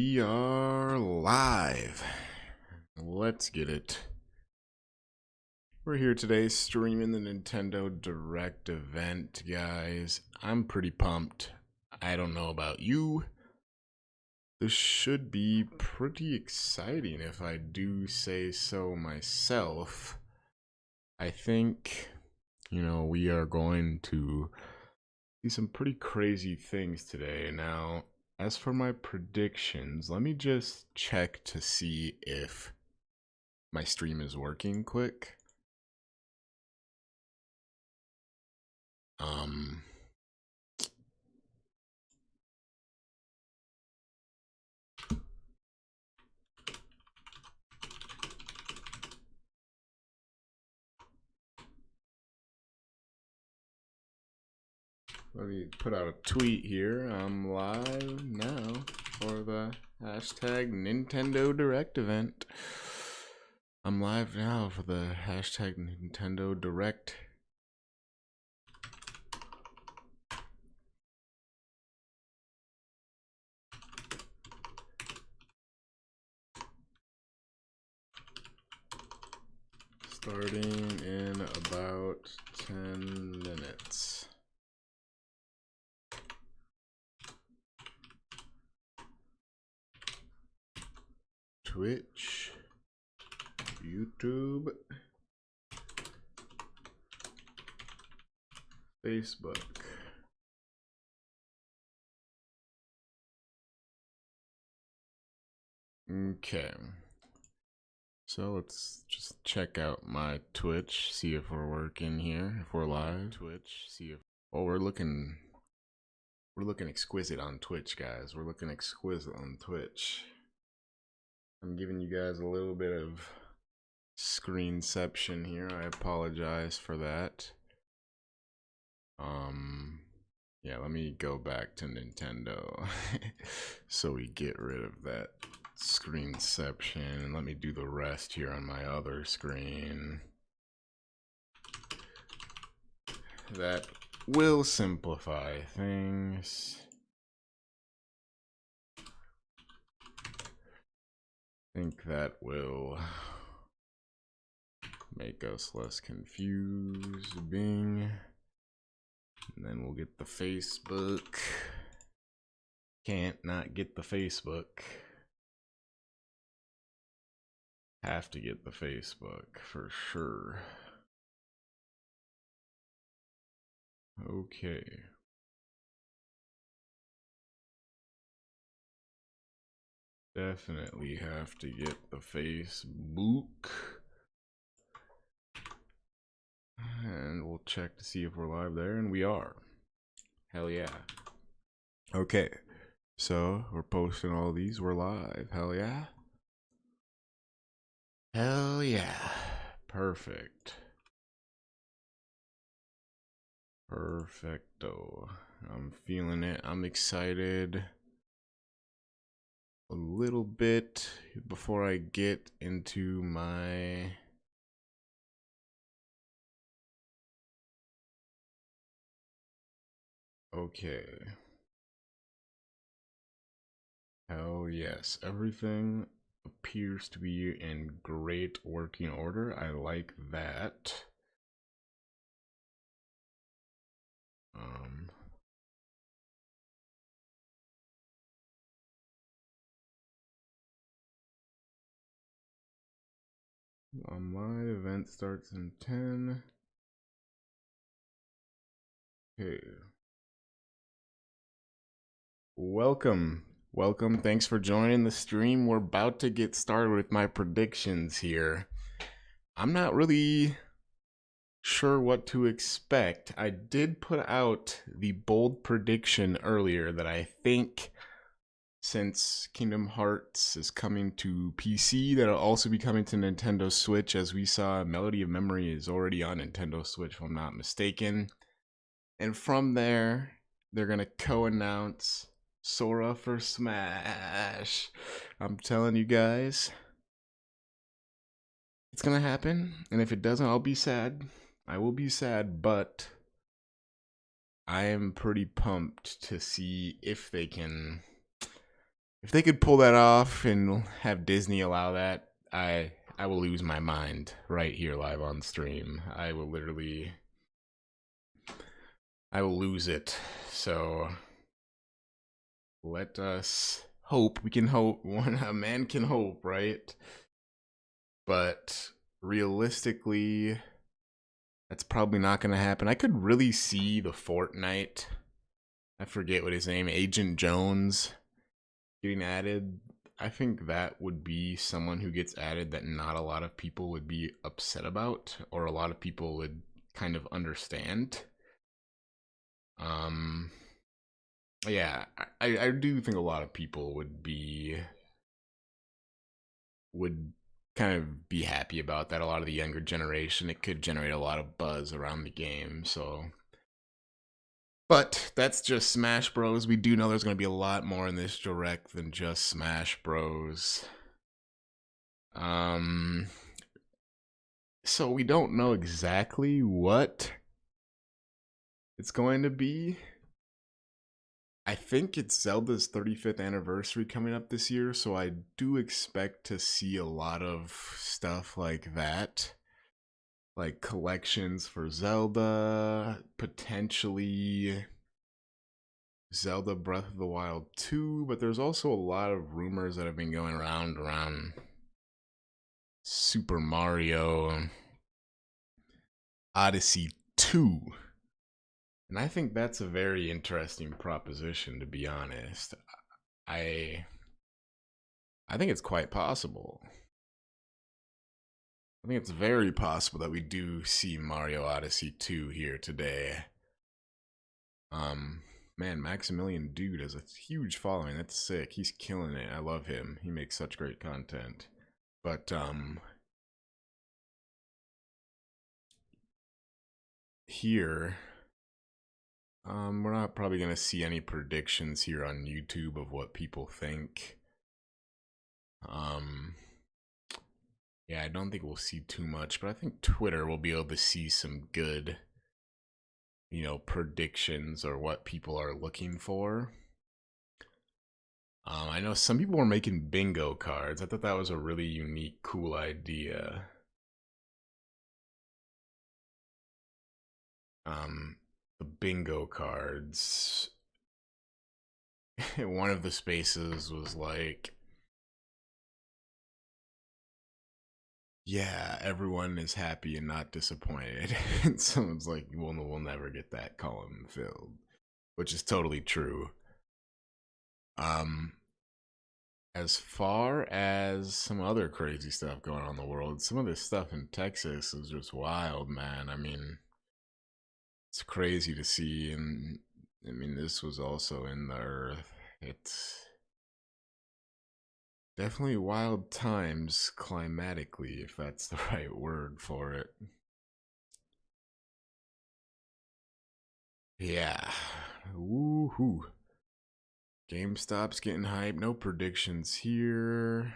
we are live. Let's get it. We're here today streaming the Nintendo Direct event, guys. I'm pretty pumped. I don't know about you. This should be pretty exciting if I do say so myself. I think, we are going to see some pretty crazy things today. Now, as for my predictions, let me just check to see if my stream is working quick. Let me put out a tweet here. I'm live now for the hashtag Nintendo Direct event. I'm live now for the hashtag Nintendo Direct. Starting in about 10 minutes. Twitch, YouTube, Facebook. Okay. So let's just check out my Twitch, see if we're working here, if we're live. Twitch, see if we're looking exquisite on Twitch, guys. We're looking exquisite on Twitch. I'm giving you guys a little bit of screenception here. I apologize for that. Yeah, let me go back to Nintendo so we get rid of that screenception, and let me do the rest here on my other screen. That will simplify things. I think that will make us less confused. Bing. And then we'll get the Facebook. Can't not get the Facebook. Have to get the Facebook for sure. Okay. Definitely have to get the Facebook. And we'll check to see if we're live there, and we are. Hell yeah. Okay. So, we're posting all these. We're live. Hell yeah. Hell yeah. Perfect. Perfecto. I'm feeling it. I'm excited. A little bit before I get into my okay. Hell yes. Everything appears to be in great working order. I like that. My event starts in 10. Okay. Welcome. Thanks for joining the stream. We're about to get started with my predictions here. I'm not really sure what to expect. I did put out the bold prediction earlier that I think, since Kingdom Hearts is coming to PC, that'll also be coming to Nintendo Switch. As we saw, Melody of Memory is already on Nintendo Switch, if I'm not mistaken. And from there, they're gonna co-announce Sora for Smash. I'm telling you guys, it's gonna happen. And if it doesn't, I'll be sad. I will be sad, but I am pretty pumped to see if they can if they could pull that off and have Disney allow that, I will lose my mind right here live on stream. I will lose it. So let us hope. We can hope. A man can hope, right? But realistically, that's probably not going to happen. I could really see the Fortnite. I forget what his name, Agent Jones, getting added. I think that would be someone who gets added that not a lot of people would be upset about, or a lot of people would kind of understand. Yeah, I do think a lot of people would kind of be happy about that. A lot of the younger generation, it could generate a lot of buzz around the game. So, but that's just Smash Bros. We do know there's going to be a lot more in this direct than just Smash Bros. So we don't know exactly what it's going to be. I think it's Zelda's 35th anniversary coming up this year, so I do expect to see a lot of stuff like that. Like collections for Zelda, potentially Zelda Breath of the Wild 2, but there's also a lot of rumors that have been going around Super Mario Odyssey 2. And I think that's a very interesting proposition, to be honest. I I think it's quite possible. I think it's very possible that we do see Mario Odyssey 2 here today. Man, Maximilian Dude has a huge following. That's sick. He's killing it. I love him. He makes such great content. But here we're not probably going to see any predictions here on YouTube of what people think. Yeah, I don't think we'll see too much, but I think Twitter will be able to see some good, predictions or what people are looking for. I know some people were making bingo cards. I thought that was a really unique, cool idea. The bingo cards. One of the spaces was like, yeah, everyone is happy and not disappointed. And someone's like, well, no, we'll never get that column filled, which is totally true. Um, as far as some other crazy stuff going on in the world, some of this stuff in Texas is just wild, man. I mean, it's crazy to see, and I mean, this was also in the Earth. It's definitely wild times climatically, if that's the right word for it. Yeah. Woohoo. GameStop's getting hype. No predictions here.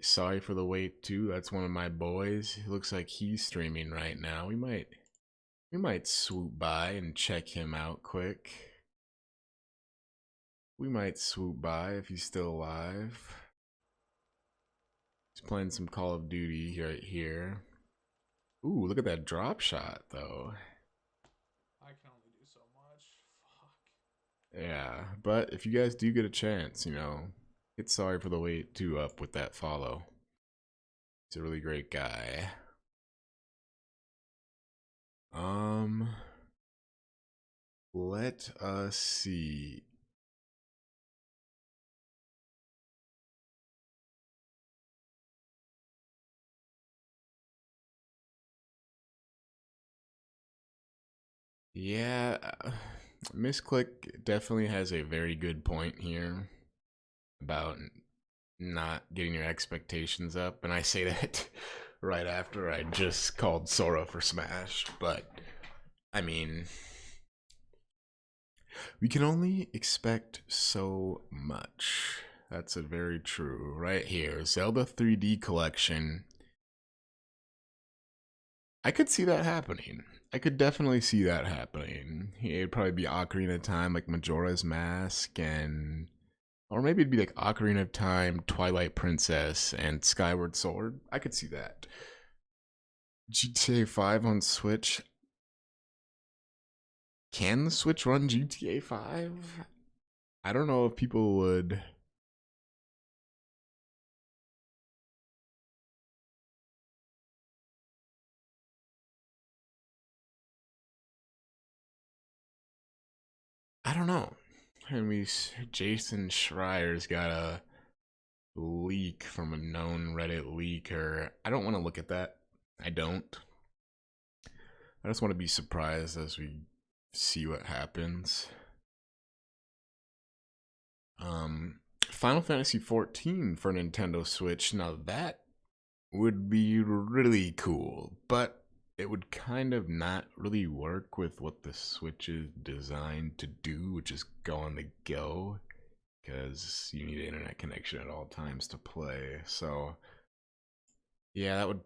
Sorry for the wait too. That's one of my boys. It looks like he's streaming right now. We might swoop by and check him out quick. We might swoop by if he's still alive. He's playing some Call of Duty right here. Ooh, look at that drop shot though. I can only do so much. Fuck. Yeah, but if you guys do get a chance, get Sorry for the Wait 2 up with that follow. He's a really great guy. Let us see. Yeah, Misclick definitely has a very good point here about not getting your expectations up, and I say that right after I just called Sora for Smash, but I mean, we can only expect so much. That's a very true. Right here, Zelda 3D Collection. I could see that happening. I could definitely see that happening. It'd probably be Ocarina of Time, like Majora's Mask, and or maybe it'd be like Ocarina of Time, Twilight Princess, and Skyward Sword. I could see that. GTA 5 on Switch. Can the Switch run GTA 5? I don't know if people would. I don't know. And Jason Schreier's got a leak from a known Reddit leaker. I don't want to look at that. I don't. I just want to be surprised as we see what happens. Final Fantasy 14 for Nintendo Switch. Now that would be really cool, but it would kind of not really work with what the Switch is designed to do, which is go on the go, because you need an internet connection at all times to play. So yeah, that would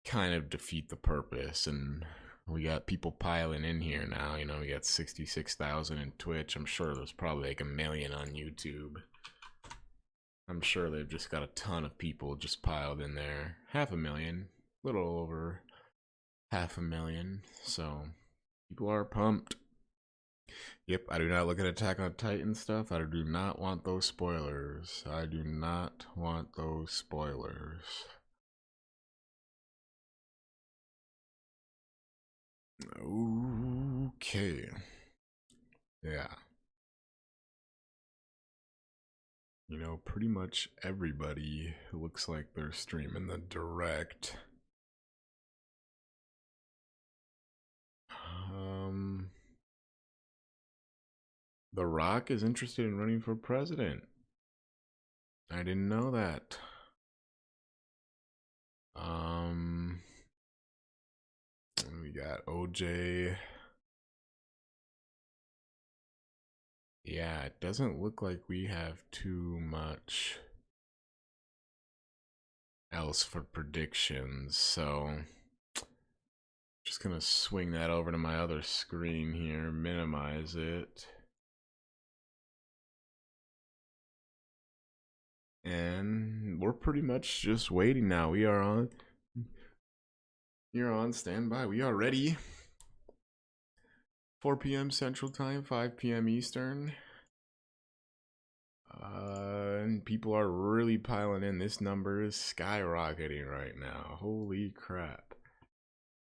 kind of defeat the purpose. And we got people piling in here now. You know, we got 66,000 in Twitch. I'm sure there's probably like 1 million on YouTube. I'm sure they've just got a ton of people just piled in there. 500,000, a little over 500,000. So people are pumped. Yep, I do not look at Attack on Titan stuff. I do not want those spoilers. I do not want those spoilers. Okay. Yeah. You know, pretty much everybody looks like they're streaming the direct. The Rock is interested in running for president. I didn't know that. We got OJ. Yeah, it doesn't look like we have too much else for predictions, so just gonna swing that over to my other screen here, minimize it. And we're pretty much just waiting now. You're on standby. We are ready. 4 p.m. Central Time, 5 p.m. Eastern. And people are really piling in. This number is skyrocketing right now. Holy crap.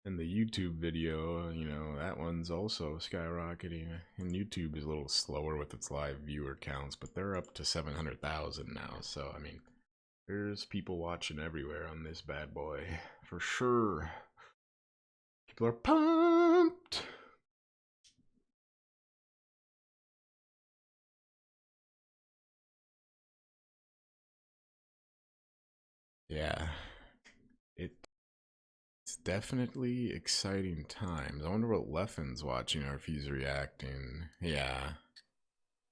And the YouTube video, you know, that one's also skyrocketing. And YouTube is a little slower with its live viewer counts, but they're up to 700,000 now. So, I mean, there's people watching everywhere on this bad boy, for sure. People are pumped. Yeah, it's definitely exciting times. I wonder what Leffen's watching or if he's reacting. Yeah,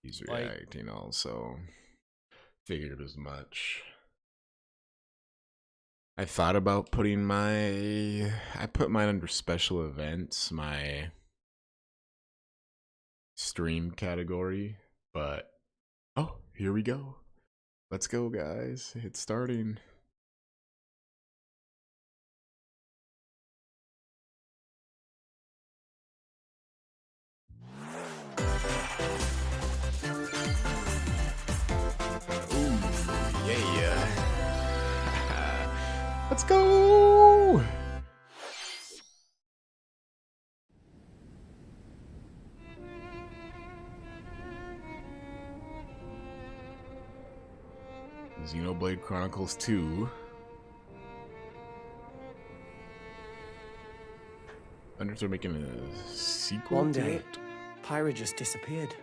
he's reacting also. Figured as much. I thought about putting I put mine under special events, my stream category, but oh, here we go. Let's go, guys. It's starting. Ooh, yeah. Let's go. Xenoblade Chronicles 2. I wonder if they're making a sequel One to day, it. Pyra just disappeared.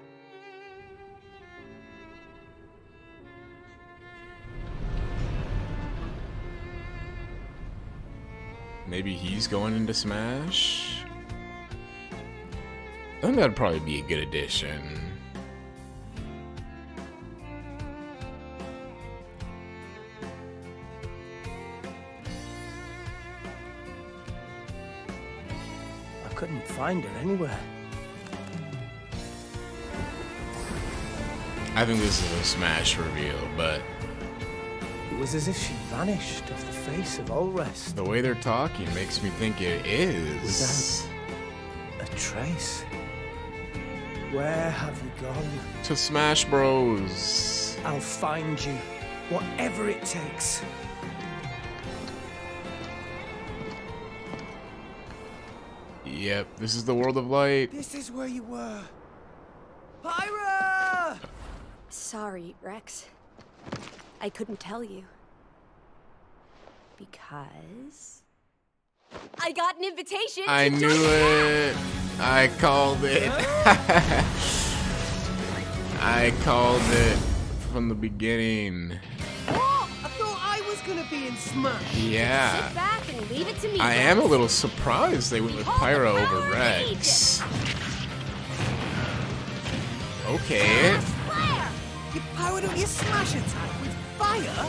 Maybe he's going into Smash? I think that'd probably be a good addition. Couldn't find her anywhere. I think this is a Smash reveal, but It was as if she vanished off the face of all rest. the way they're talking makes me think it is. A trace. Where have you gone? To Smash Bros. I'll find you, whatever it takes. Yep, this is the world of light. This is where you were. Pyra! Sorry, Rex. I couldn't tell you. Because I got an invitation I to knew join it. I called it. I called it from the beginning. What? I thought I was gonna be in Smash. Yeah. Sit back and leave it to me. I Rex. am a little surprised they went with Pyro over Rex. Okay. Flare! You powered up your Smash attack with fire?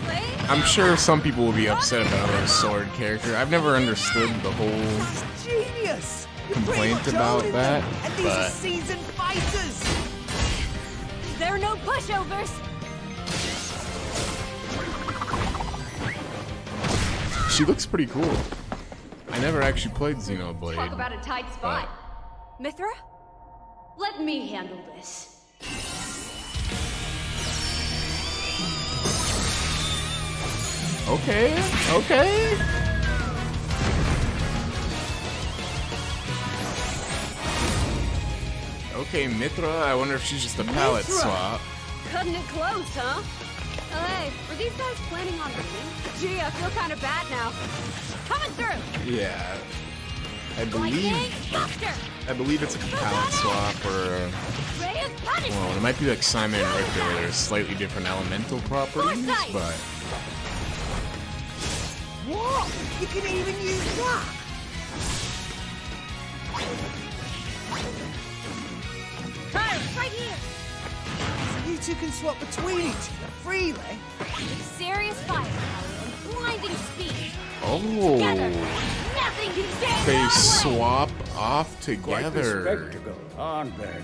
Play? I'm sure some people will be upset about a sword character. I've never understood the whole That's genius! You're pretty complaint much about owning that, them, and these are but seasoned fighters! There are no pushovers. she looks pretty cool. I never actually played Xenoblade. Talk about a tight spot. Mithra? Let me handle this. Okay, okay. Okay, Mithra, I wonder if she's just a palette Mithra! swap. Cutting it close, huh? Oh, hey, were these guys planning on winning? Gee, I feel kind of bad now. Coming through! Yeah. Lightning, Buster! I believe it's a palette swap or Ray of punishment! well, it might be like Simon and Richter where there's slightly different elemental properties, Foresight! but What? You can even use that? Pirates, right here! So you two can swap between each other freely? With serious firepower and blinding speed. oh, Together, nothing can stand they our way! swap off Quite the together. spectacle, aren't they?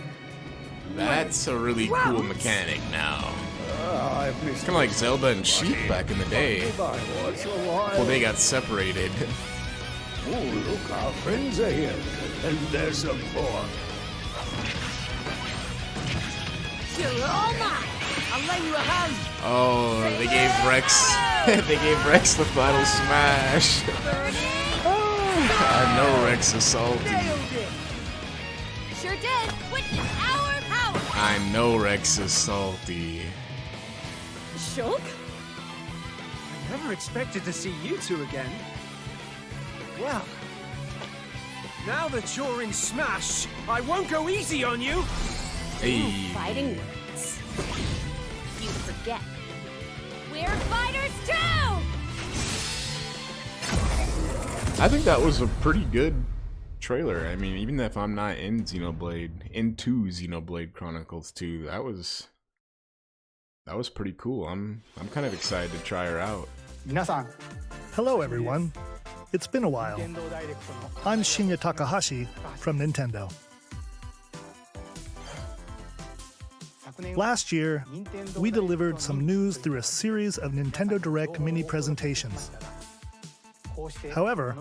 That's a really cool mechanic now. I've missed Kind of like Zelda and Sheep back in the day. by once a while. Well, they got separated. Oh, look, our friends are here. And there's some pork. You're all mine! I'll lend you a hand. Oh, they gave Rex. They gave Rex the final smash. I know Rex is salty. Nailed it. Sure did! Witness our power! I know Rex is salty. Shulk? I never expected to see you two again. Well, now that you're in Smash, I won't go easy on you. Hey. Fighting words. You forget. We're fighters too! I think that was a pretty good trailer. I mean, even if I'm not into Xenoblade Chronicles 2, that was pretty cool. I'm kind of excited to try her out. Hello everyone. It's been a while. I'm Shinya Takahashi from Nintendo. Last year, we delivered some news through a series of Nintendo Direct mini presentations. However,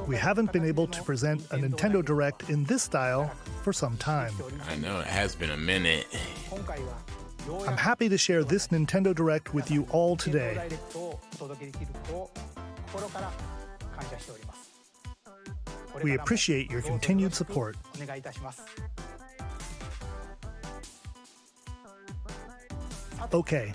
we haven't been able to present a Nintendo Direct in this style for some time. I know it has been a minute. I'm happy to share this Nintendo Direct with you all today. We appreciate your continued support. Okay,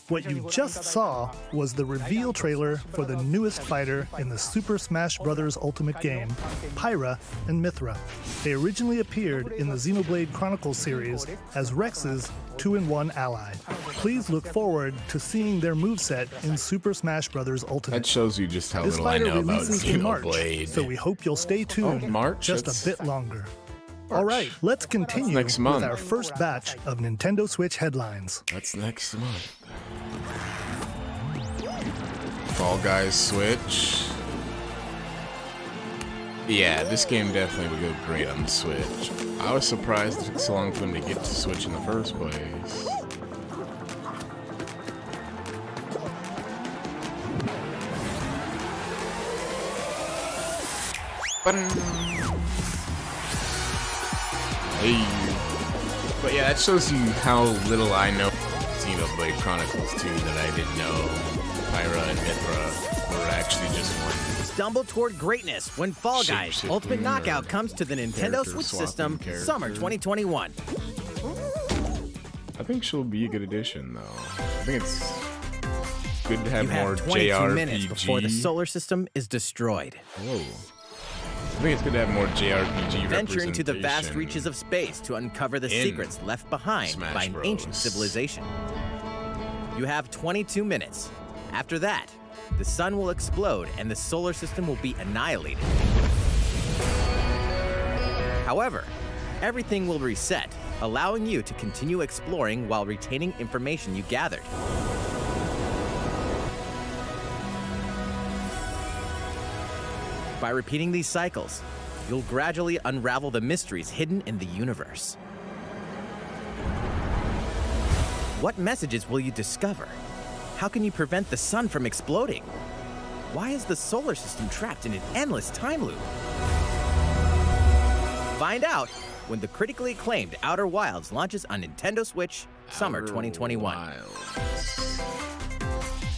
what you just saw was the reveal trailer for the newest fighter in the Super Smash Bros. Ultimate game, Pyra and Mithra. They originally appeared in the Xenoblade Chronicles series as Rex's 2-in-1 ally. Please look forward to seeing their moveset in Super Smash Bros. Ultimate. That shows you just how This little I fighter know about releases in March, Xenoblade. so we hope you'll stay tuned March? just That's- a bit longer. All right, let's continue next month. with our first batch of Nintendo Switch headlines. That's next month. Fall Guys Switch. Yeah, this game definitely would go great on the Switch. I was surprised it took so long for them to get to Switch in the first place. Hey. But yeah, that shows you how little I know Xenoblade Chronicles 2 that I didn't know Pyra and Mithra were actually just one. Stumble toward greatness when Fall Guys Shape-shifting Ultimate Knockout or comes to the Nintendo character Switch swapping system character. summer 2021. I think she'll be a good addition, though. I think it's good to have You more have 22 JRPG. minutes before the solar system is destroyed. Whoa. I think it's good to have more JRPG Venture into the vast representation reaches of space to uncover the in secrets left behind Smash by an Bros. ancient civilization. You have 22 minutes. After that, the sun will explode and the solar system will be annihilated. However, everything will reset, allowing you to continue exploring while retaining information you gathered. By repeating these cycles, you'll gradually unravel the mysteries hidden in the universe. What messages will you discover? How can you prevent the sun from exploding? Why is the solar system trapped in an endless time loop? Find out when the critically acclaimed Outer Wilds launches on Nintendo Switch summer 2021. Wilds.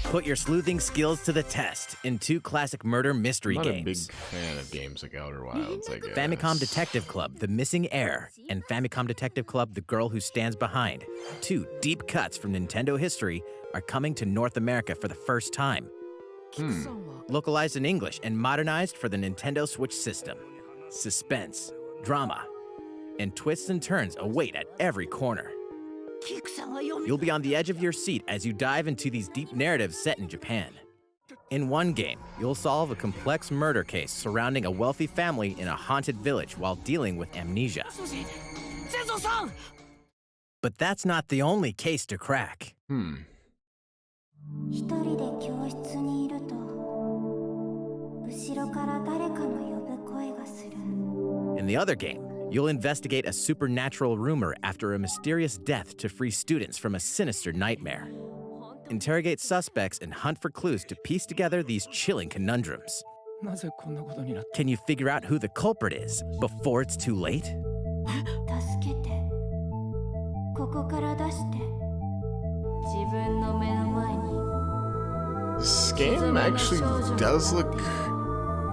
Put your sleuthing skills to the test in two classic murder mystery I'm not a big games. fan of games like Outer Wilds, I guess. Famicom Detective Club, The Missing Heir, and Famicom Detective Club, The Girl Who Stands Behind. Two deep cuts from Nintendo history are coming to North America for the first time. Localized in English and modernized for the Nintendo Switch system. Suspense, drama, and twists and turns await at every corner. You'll be on the edge of your seat as you dive into these deep narratives set in Japan. In one game, you'll solve a complex murder case surrounding a wealthy family in a haunted village while dealing with amnesia. But that's not the only case to crack. Hmm. 一人で教室にいると後ろから誰かの呼ぶ声がする In the other game, you'll investigate a supernatural rumor after a mysterious death to free students from a sinister nightmare. Interrogate suspects and hunt for clues to piece together these chilling conundrums. Can you figure out who the culprit is before it's too late? 助けてここから出して自分の目の前に This game actually does look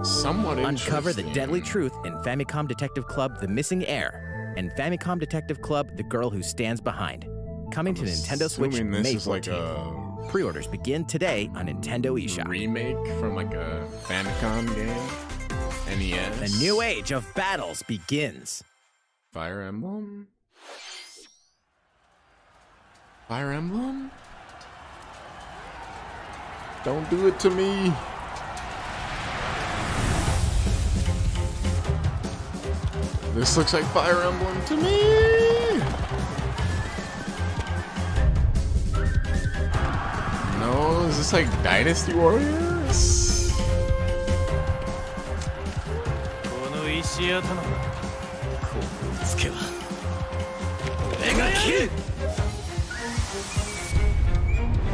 somewhat interesting. Uncover the deadly truth in Famicom Detective Club The Missing Heir and Famicom Detective Club The Girl Who Stands Behind. Coming to Nintendo Switch Assuming this May is like 14th. a Pre-orders begin today on Nintendo eShop. remake from like a Famicom game. NES. The new age of battles begins. Fire Emblem? Fire Emblem? Don't do it to me. This looks like Fire Emblem to me. No, is this like Dynasty Warriors?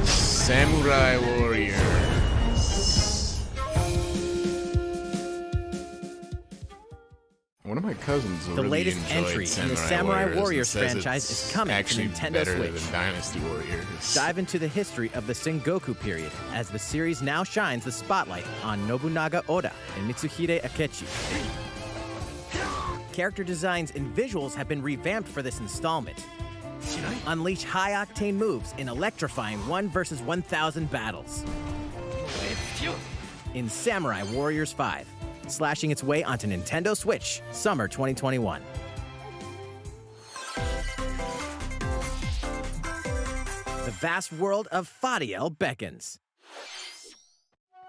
Samurai Warriors. One of my cousins The really latest enjoyed entry in the Samurai Warriors and says franchise it's is coming to actually Nintendo better Switch. than Dynasty Warriors. Dive into the history of the Sengoku period as the series now shines the spotlight on Nobunaga Oda and Mitsuhide Akechi. Character designs and visuals have been revamped for this installment. Unleash high-octane moves in electrifying 1 versus 1,000 battles. In Samurai Warriors 5, slashing its way onto Nintendo Switch, summer 2021. The vast world of Fadiel beckons.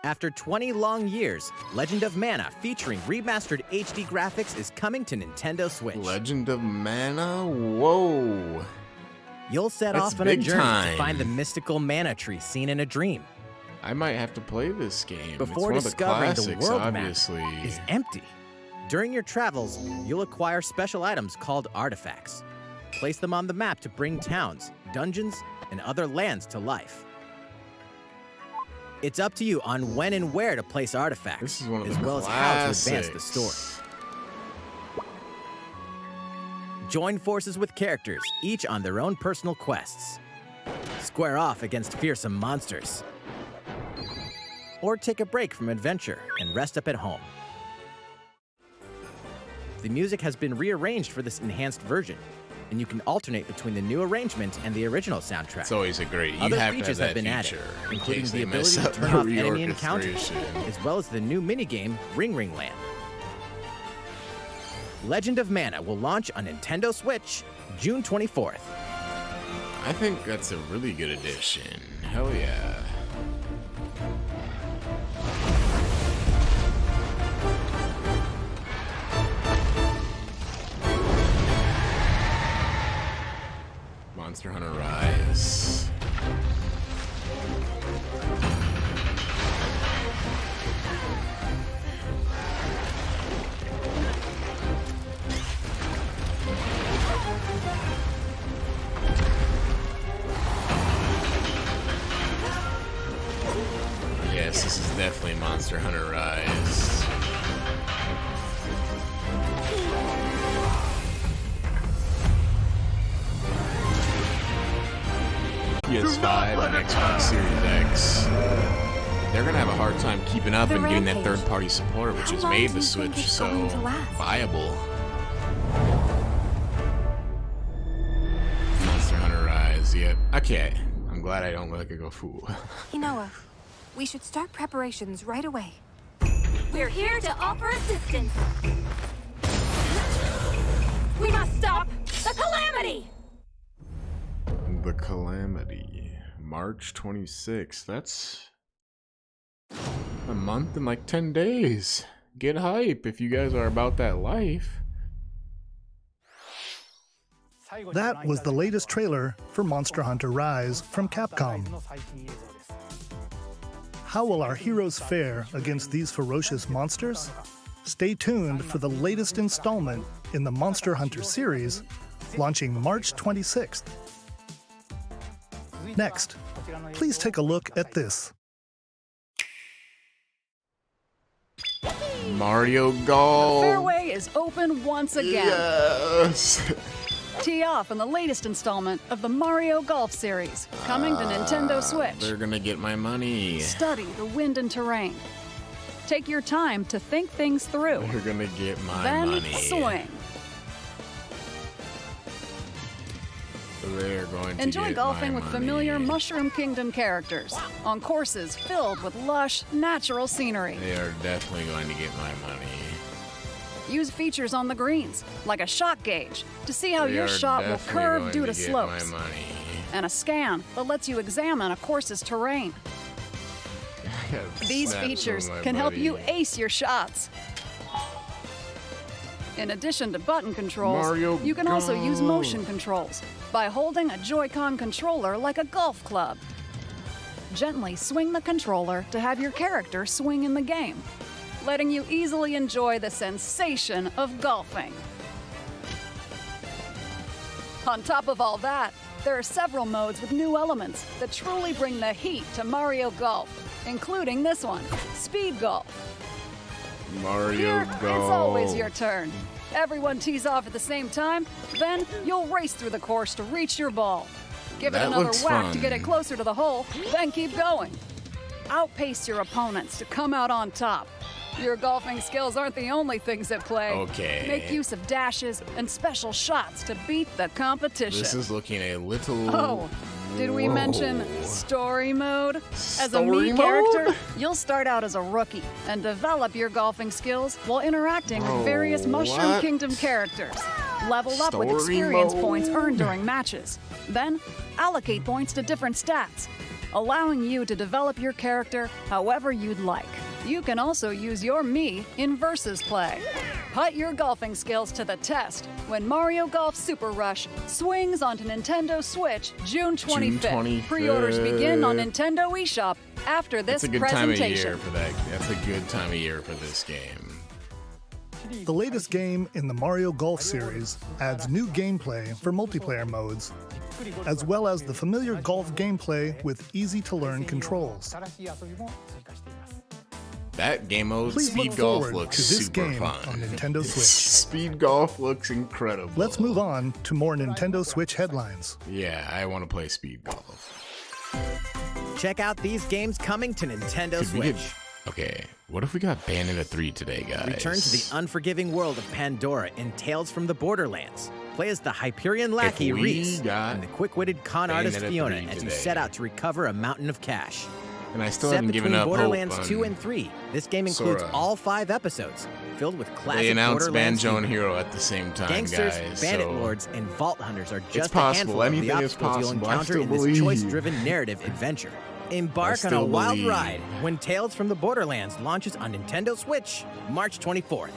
After 20 long years, Legend of Mana featuring remastered HD graphics is coming to Nintendo Switch. Legend of Mana? Whoa. You'll set That's off on a big journey time. to find the mystical mana tree seen in a dream. I might have to play this game. Before it's one discovering of the the classics, world obviously. map is empty. During your travels, you'll acquire special items called artifacts. Place them on the map to bring towns, dungeons, and other lands to life. It's up to you on when and where to place artifacts, This is one of as the well as how to advance the classics. story. Join forces with characters, each on their own personal quests. Square off against fearsome monsters. Or take a break from adventure and rest up at home. The music has been rearranged for this enhanced version, and you can alternate between the new arrangement and the original soundtrack. It's always a great. You Other have to features have have that been added, feature in including case the they mess ability up to the turn off enemy encounters, reorchestration. as well as the new minigame Ring Ring Land. Legend of Mana will launch on Nintendo Switch June 24th. I think that's a really good addition. Hell yeah. Monster Hunter Rise. Yes, this is definitely Monster Hunter Rise. PS5 and Xbox Series X. They're gonna have a hard time keeping up The and getting that Rampage. third-party support, which How has long made do the you think Switch it's so going to last? viable. Monster Hunter Rise, yep. Okay, I'm glad I don't look like a fool. Inoa, we should start preparations right away. We're here to offer assistance. We must stop the calamity! The Calamity. March 26th. That's a month and like 10 days. Get hype if you guys are about that life. That was the latest trailer for Monster Hunter Rise from Capcom. How will our heroes fare against these ferocious monsters? Stay tuned for the latest installment in the Monster Hunter series, launching March 26th. Next, please take a look at this. Mario Golf. Fairway is open once again. Yes. Tee off in the latest installment of the Mario Golf series, coming to Nintendo Switch. They're gonna get my money. Study the wind and terrain. Take your time to think things through. They're gonna get my Then money. swing. They're going to Enjoy get golfing my with money. familiar Mushroom Kingdom characters on courses filled with lush, natural scenery. They are definitely going to get my money. Use features on the greens, like a shot gauge, to see how They your are shot will definitely curve going due to get slopes, My money. and a scan that lets you examine a course's terrain. These Snaps features on my can help buddy. you ace your shots. In addition to button controls, Mario you can also use Golf. motion controls by holding a Joy-Con controller like a golf club. Gently swing the controller to have your character swing in the game, letting you easily enjoy the sensation of golfing. On top of all that, there are several modes with new elements that truly bring the heat to Mario Golf, including this one, Speed Golf. Mario Here, Golf. it's always your turn. Everyone tees off at the same time, then you'll race through the course to reach your ball. Give That it another looks whack fun. to get it closer to the hole, then keep going. Outpace your opponents to come out on top. Your golfing skills aren't the only things at play. Okay. Make use of dashes and special shots to beat the competition. This is looking a little. Oh, did we Whoa. mention story mode? As a Story Mii mode? character, you'll start out as a rookie and develop your golfing skills while interacting with various Mushroom what? Kingdom characters. Level up with Story experience mode? points earned during matches. Then, allocate points to different stats, allowing you to develop your character however you'd like. You can also use your Mii in versus play. Put your golfing skills to the test when Mario Golf Super Rush swings onto Nintendo Switch June 25th. 25th. Pre-orders begin on Nintendo eShop after this That's a good time of presentation. year for that. That's a good time of year for this game. The latest game in the Mario Golf series adds new gameplay for multiplayer modes, as well as the familiar golf gameplay with easy-to-learn controls. That game mode, Please Speed look Golf, forward looks to this super game fun. on Nintendo Switch. Speed Golf looks incredible. Let's move on to more Nintendo Switch headlines. Yeah, I want to play Speed Golf. Check out these games coming to Nintendo Could we Switch. Okay, what if we got Bayonetta 3 today, guys? Return to the unforgiving world of Pandora in Tales from the Borderlands. Play as the Hyperion lackey If we Reese got and the quick-witted con artist Bayonetta Fiona 3 as you today. set out to recover a mountain of cash. And I still Set haven't between given up Borderlands hope 2 on and 3, this game includes Sora. all 5 episodes, filled with classic They announced Borderlands Banjo and humor. Hero at the same time, Gangsters, guys. bandit so lords, and vault hunters are just a possible. handful of the Anything is obstacles you'll possible. I encounter still in this believe. choice-driven narrative adventure. Embark on a still wild believe. ride when Tales from the Borderlands launches on Nintendo Switch, March 24th.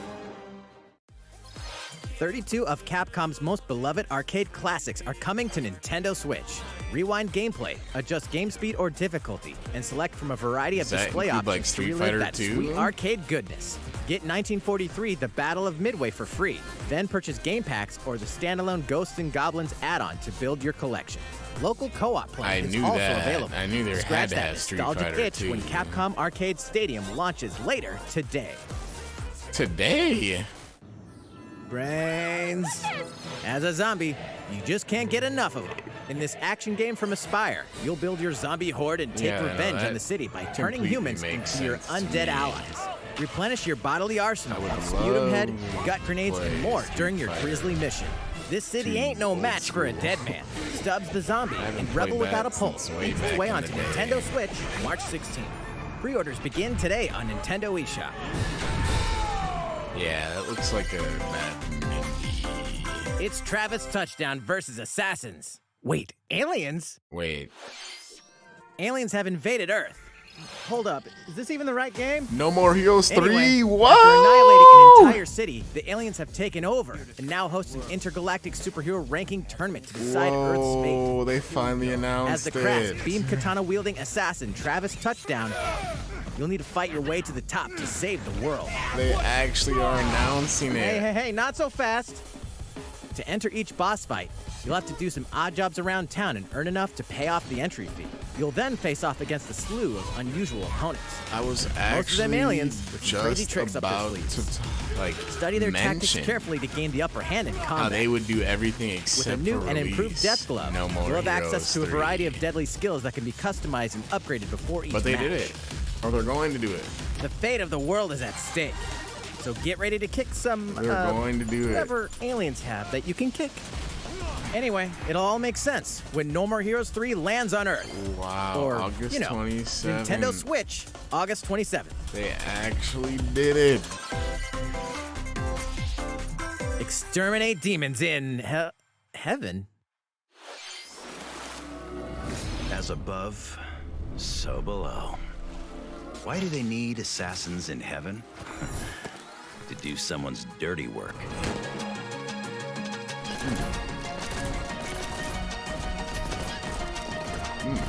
32 of Capcom's most beloved arcade classics are coming to Nintendo Switch. Rewind gameplay, adjust game speed or difficulty, and select from a variety of Does that display include, options like, to Street relive Fighter that 2? sweet arcade goodness. Get 1943 The Battle of Midway for free, then purchase game packs or the standalone Ghosts and Goblins add-on to build your collection. Local co-op play I is knew also that. available. I knew there Scratch had to that have Street nostalgic Fighter itch 2. when Capcom Arcade Stadium launches later today. Today? Brains. As a zombie, you just can't get enough of them. In this action game from Aspire, you'll build your zombie horde and take Yeah, no, revenge that on the city by turning completely humans makes into your sense to undead me. allies. Replenish your bodily arsenal I would of sputum head, love gut grenades, and more play during your Street grisly mission. This city ain't no old match for a school. dead man. Stubbs the Zombie haven't and played Rebel Without a that Pulse since way makes its back way in onto the day. Nintendo Switch March 16th. Pre-orders begin today on Nintendo eShop. Yeah, that looks like a map indie. It's Travis Touchdown versus Assassins. Wait, aliens? Wait, Aliens have invaded Earth. Hold up, is this even the right game? No More Heroes 3? Anyway, Whoa! after annihilating an entire city, the aliens have taken over and now host an intergalactic superhero ranking tournament to decide Earth's fate. Whoa, they finally announced As the crass, it. beam katana-wielding assassin Travis Touchdown, you'll need to fight your way to the top to save the world. They actually are announcing it. Hey, not so fast. To enter each boss fight, you'll have to do some odd jobs around town and earn enough to pay off the entry fee. You'll then face off against a slew of unusual opponents. I was Most of actually them aliens with just crazy tricks up their about sleeves. to like Study their tactics mention carefully to gain the upper hand in how combat. they would do everything With except a new for and release improved Death Glove, No More you'll have Heroes access to a 3. variety of deadly skills that can be customized and upgraded before each But they match. did it, or they're going to do it. The fate of the world is at stake. So get ready to kick some, They're going to do it. whatever aliens have that you can kick. Anyway, it'll all make sense when No More Heroes 3 lands on Earth. Wow, Or, August you know, 27th. Nintendo Switch, August 27th. They actually did it. Exterminate demons in heaven. As above, so below. Why do they need assassins in heaven? To do someone's dirty work.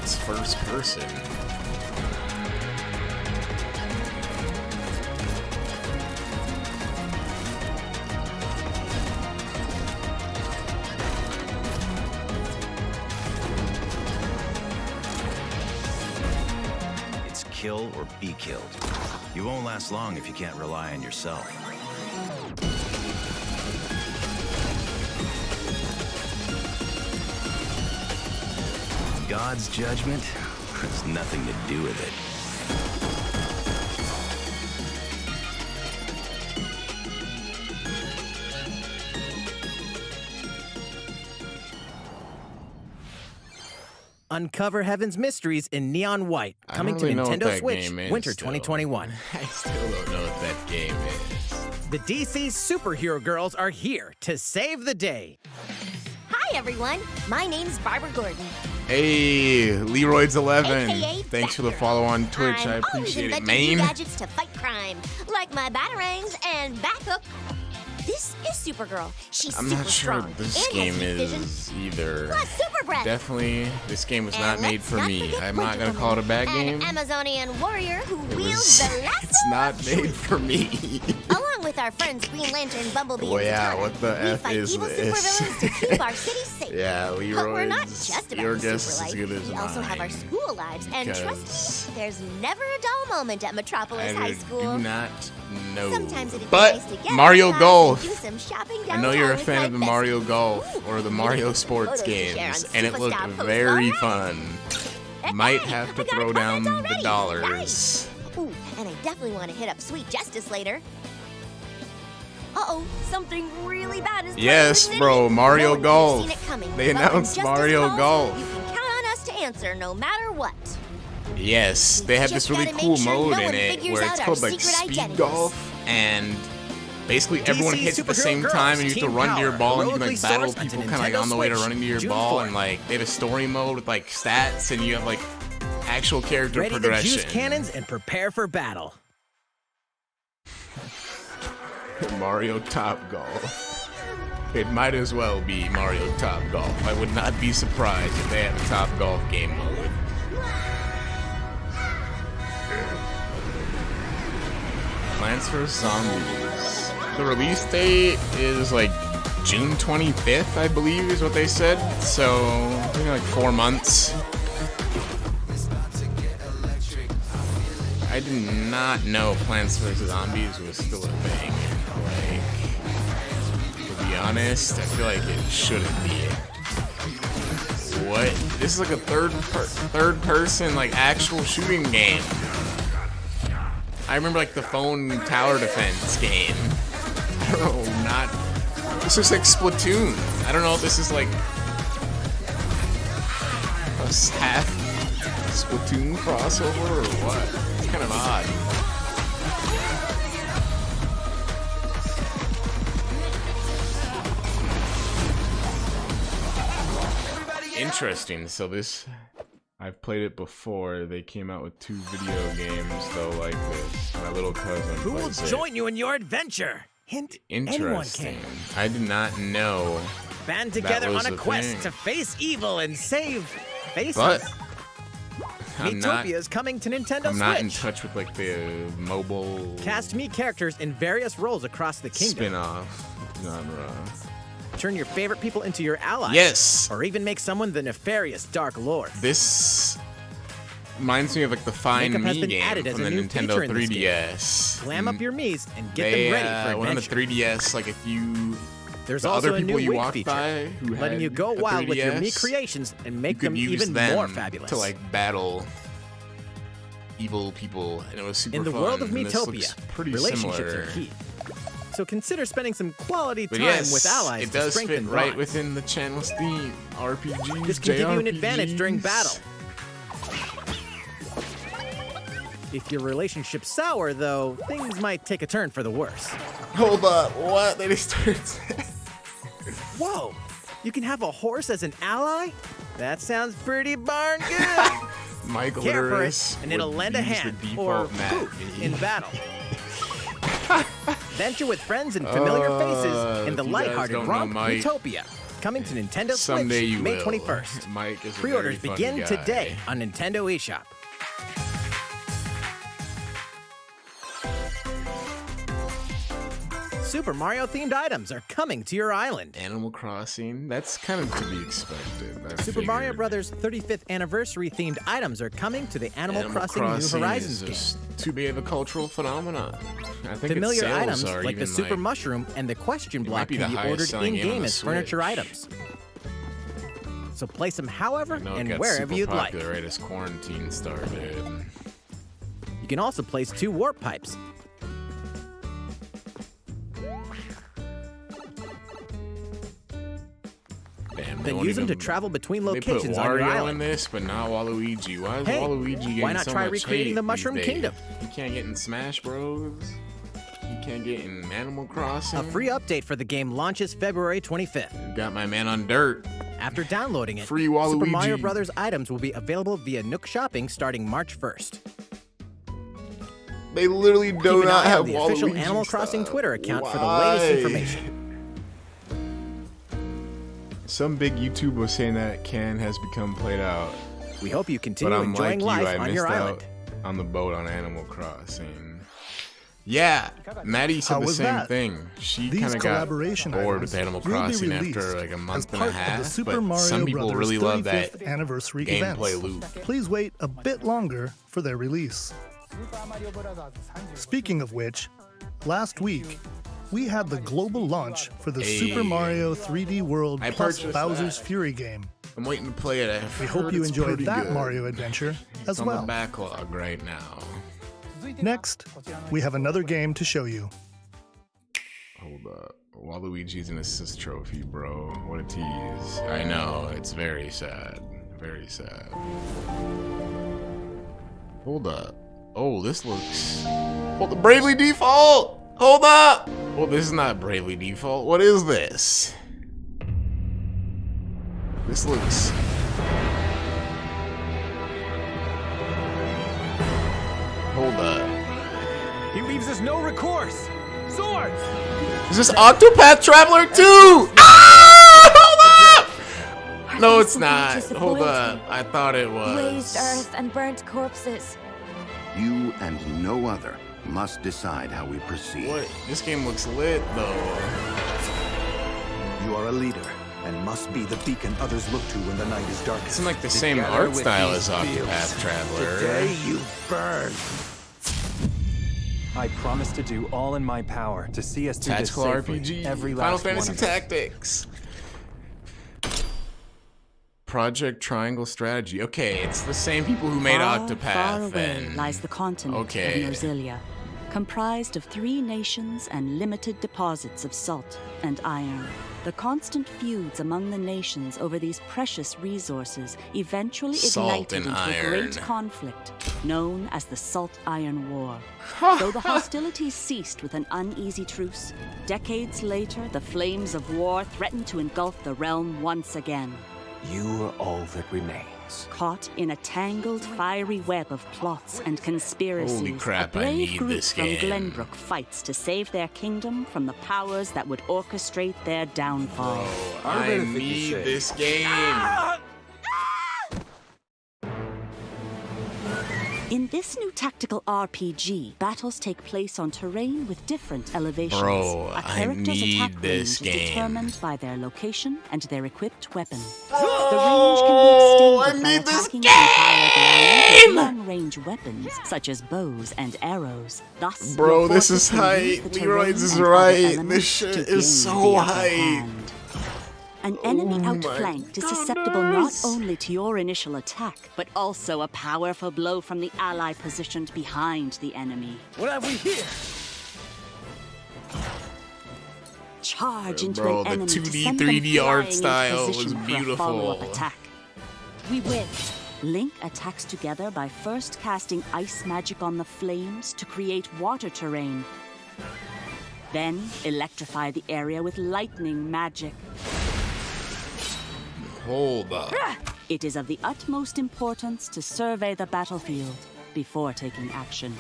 It's first person. It's kill or be killed. You won't last long if you can't rely on yourself. God's judgment has nothing to do with it. Uncover Heaven's mysteries in neon white, I coming don't really know to what Nintendo that Switch game is winter still. 2021. I still don't know what that game is. The DC superhero girls are here to save the day. Hi, everyone. My name's Barbara Gordon. Hey, Leroy's11. AKA Thanks for the Batgirl. follow on Twitch. I I'm always appreciate it, inventing new man. gadgets to fight crime, like my batarangs and Bathook. This is Supergirl. She's I'm super not sure strong this and game has heat vision, is either. plus super breath. Definitely, this game was And not made let's for not me. forget I'm not Wonder gonna call it a bad Woman, game. An Amazonian warrior who It wields was- the lasso It's not made for me. Along with our friends Green Lantern, Bumblebee, Well, and yeah, Zatanna, what the we F fight is evil this? supervillains to keep our city safe. Yeah, But Leroy. we're not just about Your the guess super is life. as good as We also have our mine. school lives, and trust me, there's never a dull moment at Metropolis High I School. do not know. Sometimes it'd be But nice to get Mario out of Golf. class and do some shopping I know you're a downtown fan with of the my Mario besties. Golf or the Mario sports Photos to share games, on and it looked Superstar Post very already. fun. Might have to throw down the dollars. Ooh, and I definitely want to hit up Sweet Justice later. Uh-oh, something really bad is Yes, closing in. bro, Mario No one could've Golf. seen it coming, They but when announced Justice Mario calls, Golf. You can count on us to answer no matter what. Yes, they have just this really gotta cool make sure mode no in one it figures where out it's our called like secret speed identities. golf, and basically everyone DC hits at the superhero same girls, time, and you have to Team run to your Power, ball, and you can heroically like battle sourced onto people kind of like Nintendo on the way to Switch, running to your June ball, 4th. and like they have a story mode with like stats, and you have like actual character Ready to progression. juice cannons and prepare for battle. Mario Top Golf. It might as well be Mario Top Golf. I would not be surprised if they had a Top Golf game mode. Plants vs. Zombies. The release date is like June 25th, I believe, is what they said. So, maybe like 4 months. I did not know Plants vs. Zombies was still a thing. Like, to be honest, I feel like it shouldn't be. What? This is like a third person, like actual shooting game. I remember like the phone tower defense game. I don't know, not. This is like Splatoon. I don't know if this is like a half Splatoon crossover or what. It's kind of odd. Interesting. So this, I've played it before. They came out with 2 video games though, like this. My little cousin Who will plays it. join you in your adventure? Hint, anyone Interesting. can. I did not know. Band that together was on a a quest thing. to face evil and save faces. But I'm not. Miitopia is coming to Nintendo I'm not in Switch. touch with like the mobile Cast me characters in various roles across the kingdom. spin-off genre. Turn your favorite people into your allies. Yes. Or even make someone the nefarious Dark Lord. This reminds me of like the Find Makeup has Me been game added as from a the new Nintendo feature in this game. 3DS. Glam up your Miis and get They, them ready for one on adventure. the 3DS, like if you There's the also other a people new you wig walk feature, by who letting had you go a wild with your Mii 3DS, creations and you make could them use even them more fabulous. to like battle evil people, and it was super in the fun. world of and this looks Miitopia, pretty relationships similar. are key. So consider spending some quality But time yes, with allies it to does strengthen fit right bonds. within the channel's theme. RPGs, This can give you an JRPGs. advantage during battle. If your relationship's sour, though, things might take a turn for the worse. Hold up, what? They just started. Whoa! You can have a horse as an ally? That sounds pretty darn good. Mike Care for it, Litters and it'll would lend a use the hand default or map poof me. in battle. Venture with friends and familiar faces in the if you guys lighthearted don't know romp Mike, Miitopia. Coming to Nintendo someday Switch you May will. 21st. Mike is a Pre-orders very funny begin guy. today on Nintendo eShop. Super Mario themed items are coming to your island. Animal Crossing, that's kind of to be expected. I Super Mario figured. Brothers 35th anniversary themed items are coming to the Animal Crossing New Horizons is game. just too big of a cultural phenomenon. I think Familiar its sales items are like the even Super like, Mushroom and the Question might Block be can the be highest ordered selling game on in-game the as furniture Switch. items. So place them however I know it and got wherever super you'd like. popular right as quarantine started. You can also place 2 warp pipes. Damn, Then use them to travel between locations they put on your Wario in island. this, but not Waluigi. Why is Hey, Waluigi getting why not so try much recreating hate the these Mushroom days? Kingdom? You can't get in Smash Bros. You can't get in Animal Crossing. A free update for the game launches February 25th. Got my man on dirt. After downloading it, Free Super Waluigi. Mario Brothers items will be available via Nook Shopping starting March 1st. They literally do Keep an not eye have on the official Waluigi Animal Crossing stuff. Twitter account for the Why? latest information. Some big YouTube was saying that Can has become played out. We hope you continue But I'm enjoying like life you, I on missed your out island. on the boat on Animal Crossing. Yeah, Maddie said How the was same that? thing. She These kind of got collaboration bored with items Animal will be Crossing released after like a as month and a part of the half, Super but Mario some people Brothers really love that 35th anniversary gameplay events. loop. Please wait a bit longer for their release. Speaking of which, last week we had the global launch for the Super Mario 3D World I plus purchased Bowser's that. Fury game. I'm waiting to play it. We hope you enjoyed that Mario adventure as on well. the backlog right now. Next, we have another game to show you. Hold up. Waluigi's an assist trophy, bro. What a tease. I know, it's very sad. Very sad. Hold up. Oh, this looks... Oh, the Bravely Default! Hold up! Oh, this is not Bravely Default. What is this? This looks... Hold up. He leaves us no recourse. Swords! Is this Octopath Traveler 2? Ah! Hold up! No, it's not. Hold up. I thought it Blazed was. earth and burnt corpses. You and no other must decide how we proceed. What? This game looks lit, though. You are a leader and must be the beacon others look to when the night is darkest. It's like the same art style as Octopath Traveler. Today you burn. I promise to do all in my power to see us through this Tactical safely. RPG. Every Final last Fantasy one of us. Tactics. Project Triangle Strategy. Okay, it's the same people who made Far Octopath. away And... lies the continent Okay. of Nerzilia, comprised of 3 nations and limited deposits of salt and iron. The constant feuds among the nations over these precious resources eventually Salt ignited and into a iron. great conflict known as the Salt-Iron War. Though the hostilities ceased with an uneasy truce, decades later the flames of war threatened to engulf the realm once again. You are all that remains. Caught in a tangled, fiery web of plots and conspiracies, Holy crap, a I brave need group this from game. Glenbrook fights to save their kingdom from the powers that would orchestrate their downfall. I need this game. In this new tactical RPG, battles take place on terrain with different elevations. Bro, a I character's need attack this range game. is determined by their location and their equipped weapon. The range can be extended by attacking the entire ground with long-range weapons such as bows and arrows. Thus, Bro, your this is forces can use hype. the Leroy's terrain is and other right. elements This shit to is gain so the upper hype. hand. An enemy Oh my outflanked is susceptible not only to your initial attack, but also a powerful blow from the ally positioned behind the enemy. What have we here? Charge into Bro, an the enemy to 2D, send them 3D art flying into style was position for a beautiful. follow-up attack. We win. Link attacks together by first casting ice magic on the flames to create water terrain. Then electrify the area with lightning magic. Hold up. It is of the utmost importance to survey the battlefield before taking action.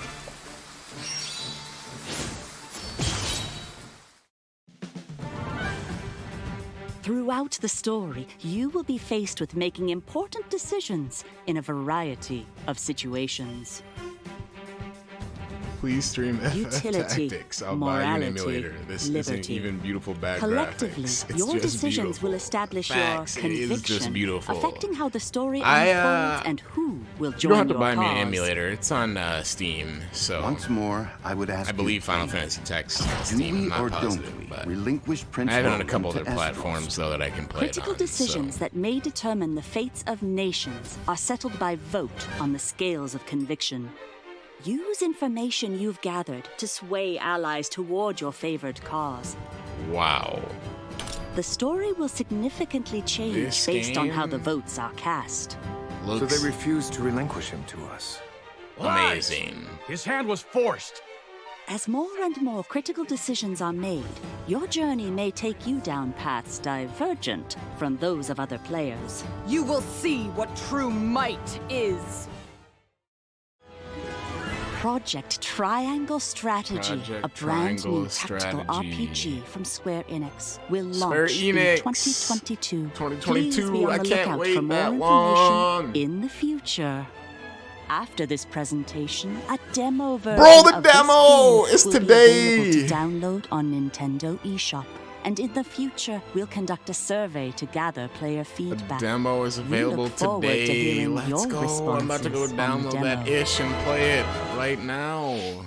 Throughout the story, you will be faced with making important decisions in a variety of situations. Please stream FF Utility, Tactics. I'll buy you an morality, emulator. This isn't liberty. even beautiful bad Collectively, graphics. It's your just decisions beautiful. will establish Facts, your it is just conviction, beautiful. affecting how the story I, unfolds and who will You join don't have to your buy me an cause. emulator. It's on Steam, so Once more, I would ask I believe you, Final Fantasy Tactics on do Steam. I'm we not or positive, don't we but relinquish Prince I have it on a Roland couple to other Azeroth? platforms though that I can play Critical it on. decisions that may determine the fates of nations are settled by vote on the scales of conviction. Use information you've gathered to sway allies toward your favored cause. So, wow. The story will significantly change This based on how the game votes are cast. So looks they refuse to relinquish him to us. amazing. His hand was forced. As more and more critical decisions are made, your journey may take you down paths divergent from those of other players. You will see what true might is. Project Triangle Strategy, Project a brand new Triangle tactical Strategy. RPG from Square Enix, will Square launch in Enix. 2022. 2022, Please be on I the can't lookout wait for more that information long. in the future. After this presentation, a demo version Bro, the of this demo game is will be today. available to download on Nintendo eShop. And in the future, we'll conduct a survey to gather player feedback. Demo is We available look forward to today. hearing Let's your go. I'm about to go responses on the download that demo. ish and play it right now.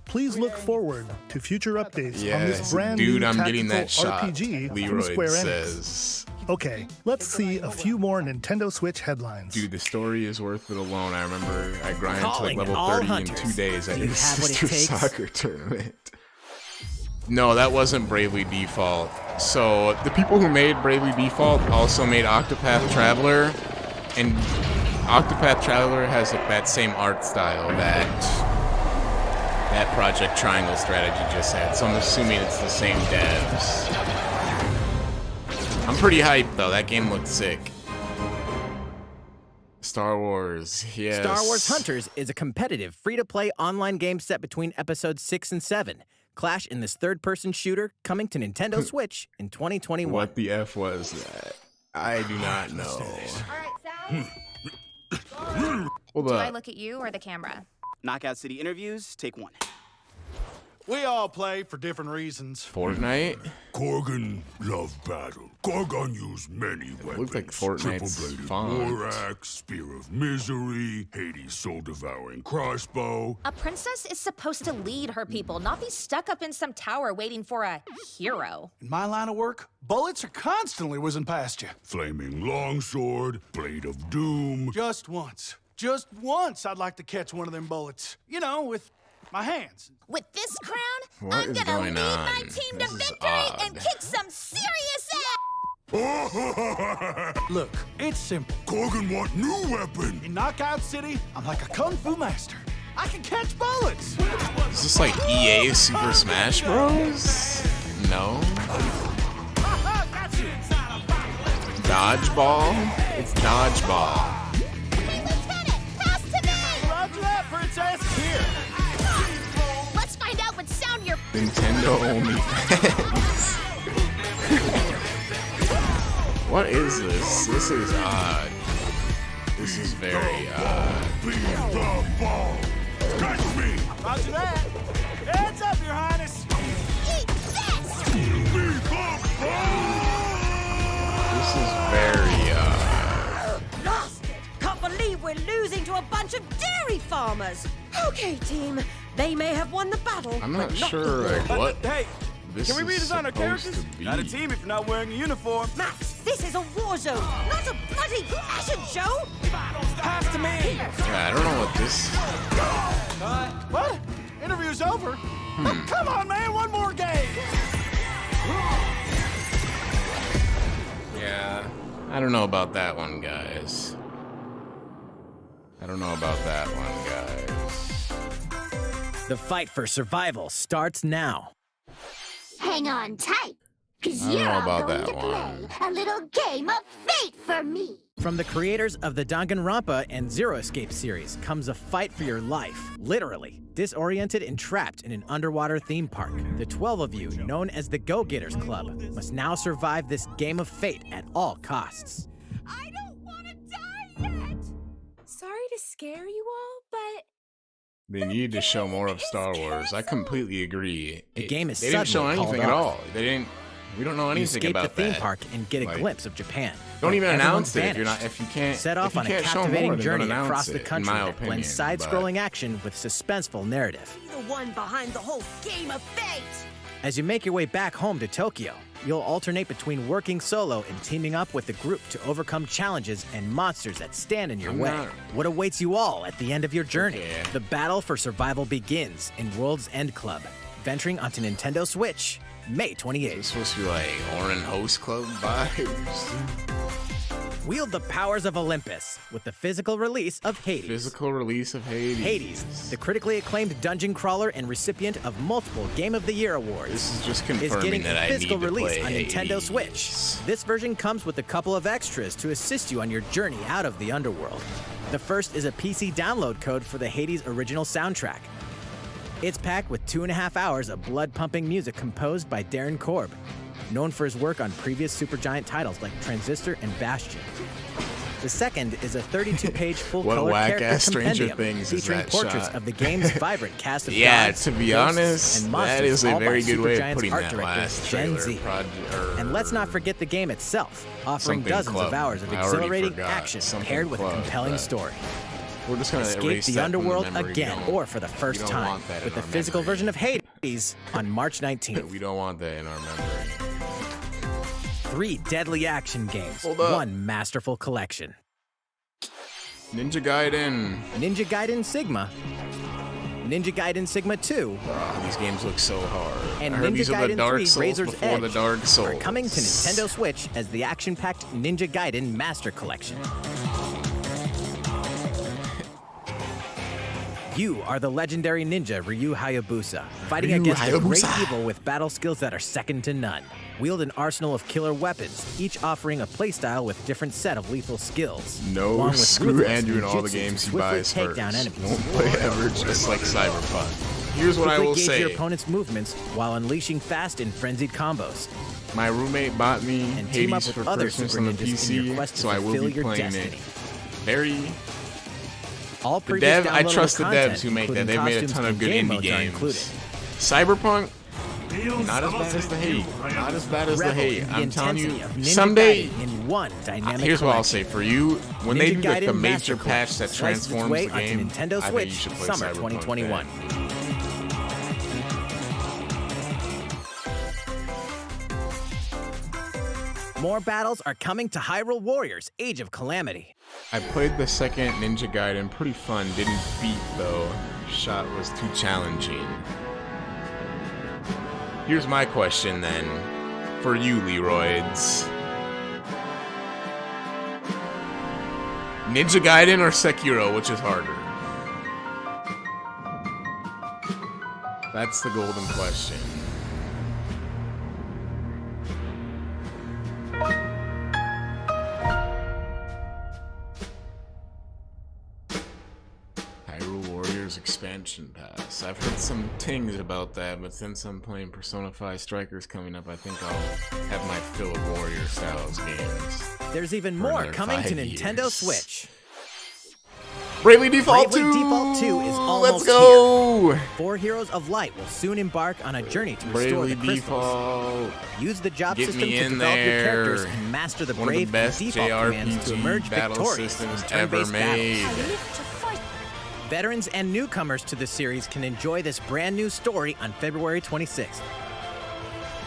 Please look forward to future updates on this Yes, brand dude, new I'm tactical getting that shot. RPG from Leroy Square Enix. says. Okay, let's see a few more Nintendo Switch headlines. Dude, the story is worth it alone. I remember I grinded to like Calling level all 30 in hunters. 2 days at Do you his have what it sister's takes? soccer tournament. No, that wasn't Bravely Default. So the people who made Bravely Default also made Octopath Traveler, and Octopath Traveler has like that same art style that Project Triangle Strategy just had. So I'm assuming it's the same devs. I'm pretty hyped though. That game looked sick. Star Wars, yes. Star Wars Hunters is a competitive, free-to-play online game set between episodes 6 and 7. Clash in this third-person shooter coming to Nintendo Switch in 2021. What the F was that? I do not know. Hold Do up. I look at you or the camera? Knockout City interviews, take 1. We all play for different reasons. Fortnite? Gorgon love battle. Gorgon use many weapons. Looked like Fortnite's Triple-bladed font. Borax, Spear of Misery, Hades' soul-devouring crossbow. A princess is supposed to lead her people, not be stuck up in some tower waiting for a hero. In my line of work, bullets are constantly whizzing past you. Flaming longsword, blade of doom. Just once I'd like to catch one of them bullets. You know, with my hands. With this crown, What I'm is gonna going lead on? my team This to is victory odd. and kick some serious ass! Look, it's simple. Gorgon want new weapon. In Knockout City, I'm like a kung fu master. I can catch bullets. Is this like EA Super Smash Bros? No. Dodgeball? It's dodgeball. Roger that, princess. Here. Let's find out what sound your Nintendo only fans. What is this? This is odd. This is very odd. Roger that. Heads up, Your Highness. This is very Lost it! Can't believe we're losing to a bunch of dairy farmers! Okay, team. They may have won the battle. I'm not but sure the war. like what Hey, this can we is redesign our supposed characters? to be. Not a team if you're not wearing a uniform. Max, this is a war zone, not a bloody fashion show! Pass to me. Yeah, I don't know what this. What? Interview's over? Come on, man, one more game. Yeah, I don't know about that one, guys. I don't know about that one, guys. The fight for survival starts now. Hang on tight, cause I don't you're know all about going that to one. play a little game of fate for me. From the creators of the Danganronpa and Zero Escape series comes a fight for your life, literally. Disoriented and trapped in an underwater theme park, the 12 of you, known as the Go-Getters Club, must now survive this game of fate at all costs. I don't want to die yet! Sorry to scare you all, but They need to show more of Star Wars. I completely agree. The game is They didn't show suddenly called anything at off. all. They didn't. We don't know You anything escape about the theme that. park and get a Like, glimpse of Japan. Don't even Everyone announce it if you're vanished. not. If you can't Set off if you on a can't show captivating more, then don't journey announce across it, the in country my that opinion, blends side-scrolling action with suspenseful narrative. The one behind the whole game of fate! As you make your way back home to Tokyo, you'll alternate between working solo and teaming up with the group to overcome challenges and monsters that stand in your way. What awaits you all at the end of your journey? The battle for survival begins in World's End Club, venturing onto Nintendo Switch, May 28th. It's supposed to be like Orin Host Club vibes. Wield the powers of Olympus with the physical release of Hades. Physical release of Hades. Hades, the critically acclaimed dungeon crawler and recipient of multiple Game of the Year awards, This is just is confirming getting that a I physical need to release play on Nintendo Hades. Switch. This version comes with a couple of extras to assist you on your journey out of the underworld. The first is a PC download code for the Hades original soundtrack. It's packed with 2.5 hours of blood-pumping music composed by Darren Korb, known for his work on previous Supergiant titles like Transistor and Bastion. The second is a 32-page full-color What character whack-ass Stranger compendium Things is featuring that portraits shot? of the game's vibrant cast of Yeah, gods, to be ghosts, honest, and that monsters, is a all by very good way of Supergiant's putting art that director, last Gen trailer. Z. And let's not forget the game itself, offering Something dozens Club. of hours of I already exhilarating forgot. action Something paired with Club, a compelling but story. We're just gonna Escape erase the that from underworld memory. We again, don't- or for the we first don't time, want that with in the our physical memory. version of Hades on March 19th. We don't want that in our memory. 3 deadly action games, Hold up. 1 masterful collection. Ninja Gaiden. Ninja Gaiden Sigma, Ninja Gaiden Sigma 2, These games look so hard. and I heard Ninja these are the Gaiden Dark 3 Souls Razor's before Edge the Dark Souls. are coming to Nintendo Switch as the action-packed Ninja Gaiden Master Collection. You are the legendary ninja Ryu Hayabusa, fighting Ryu against a great Hayabusa. evil with battle skills that are second to none. Wield an arsenal of killer weapons, each offering a playstyle with different set of lethal skills. No, along with screw ruthless Andrew and all the ninjutsu games to he swiftly buys take first. down enemies. Won't play ever, just like Cyberpunk. Here's what I Quickly will gauge say. your opponent's movements while unleashing fast and frenzied combos. My roommate bought me And team up Hades with for other Christmas super on the ninjas in your PC, quest to so I will fulfill be your playing destiny. it. Very. All The previous dev, I downloadable trust the content, devs who make that. including They've made a costumes ton of and good game indie modes, are games. included. Cyberpunk, not as bad as the hate. Not as bad as the Revel hate. in the I'm telling you, intensity of Ninja someday. Gaiden in one dynamic Here's what I'll collection. say for you: when they Ninja do like the Gaiden major Master patch that Collection slices its transforms way the onto game, Nintendo I think Switch you should play summer Cyberpunk 2021. then. More battles are coming to Hyrule Warriors: Age of Calamity. I played the second Ninja Gaiden, pretty fun. Didn't beat though. Shot was too challenging. Here's my question then, for you, Leroyds. Ninja Gaiden or Sekiro, which is harder? That's the golden question. Hyrule Warriors expansion pass. I've heard some things about that, but since I'm playing Persona 5 Strikers coming up, I think I'll have my fill of Warrior Styles games. There's even For more another coming to 5 Nintendo years. Switch. Bravely Default Bravely 2! Default 2 is almost Let's go! here. 4 Heroes of Light will soon embark on a journey to restore Bravely the crystals. Default. Use the job Get system me to in develop your characters there. and master the One of brave the best and default commands to emerge JRPG battle victorious systems in ever turn-based made. battles. Veterans and newcomers to the series can enjoy this brand new story on February 26th.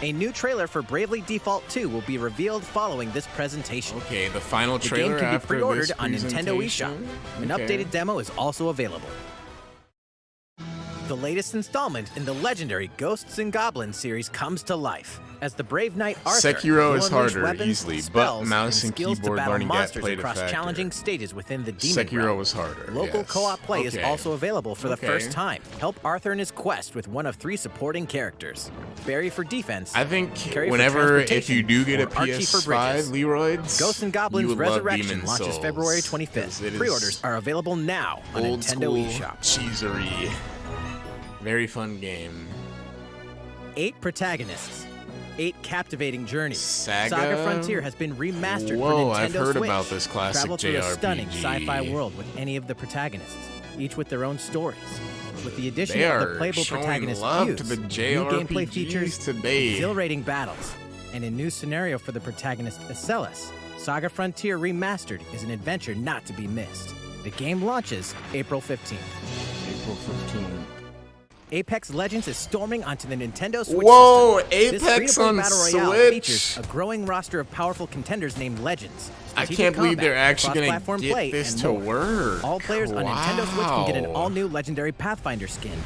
A new trailer for Bravely Default 2 will be revealed following this presentation. Okay, the final The trailer game can be after pre-ordered this on Nintendo eShop. presentation? An Okay. updated demo is also available. The latest installment in the legendary Ghosts and Goblins series comes to life as the brave knight Arthur Sekiro will is unleash harder, weapons, easily, but spells, mouse and skills to keyboard battle learning that monsters played a across factor. challenging stages within the demon Sekiro realm. was harder, Local yes. co-op play is Okay. also available for the Okay. first time. Help Arthur in his quest with one of 3 supporting characters: Barry for defense, I think Carrie for whenever, if transportation, you do get a or Archie for PS5, bridges. Leroyds, Ghosts and you Goblins would love Resurrection Demon's launches Souls, February 'cause 25th. it is Pre-orders are available now on old Nintendo school eShop. cheesery. Very fun game. 8 protagonists, 8 captivating journeys. Saga? Frontier has been remastered Whoa, for Nintendo I've heard Switch. about this classic Travel through a JRPG. stunning sci-fi world with any of the protagonists, each with their own stories. With the addition They of are the playable showing protagonist love Fuse, to the new JRPGs gameplay features, today. exhilarating battles, and a new scenario for the protagonist Acellus, Saga Frontier Remastered is an adventure not to be missed. The game launches April 15th. April 15th. Apex Legends is storming onto the Nintendo Switch Whoa, system. This Apex free-to-play on battle royale Switch? features a growing roster of powerful contenders named Legends. I strategic can't believe they're combat, actually gonna cross-platform get play, this and to more. work. All players on Nintendo Switch can get an Wow. all-new legendary Pathfinder skin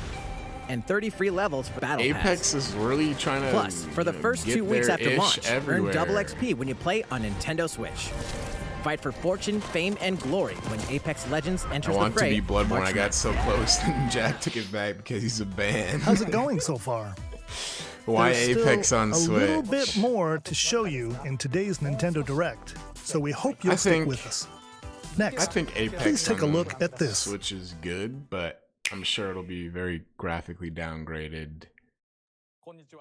and 30 free levels for Battle Apex Pass. is really trying to Plus, for the first get 2 weeks their after ish launch, everywhere. earn double XP when you play on Nintendo Switch. Fight for fortune, fame, and glory when Apex Legends I enters the want to fray. be Bloodborne. March I got 9th. so close, and Jack took it back because he's a ban. How's it going so far? Why There's Apex still on a Switch? little bit more to show you in today's Nintendo Direct, so we hope you'll I stick think- with us. Next, I think Apex please take a on look at this. Switch is good, but I'm sure it'll be very graphically downgraded.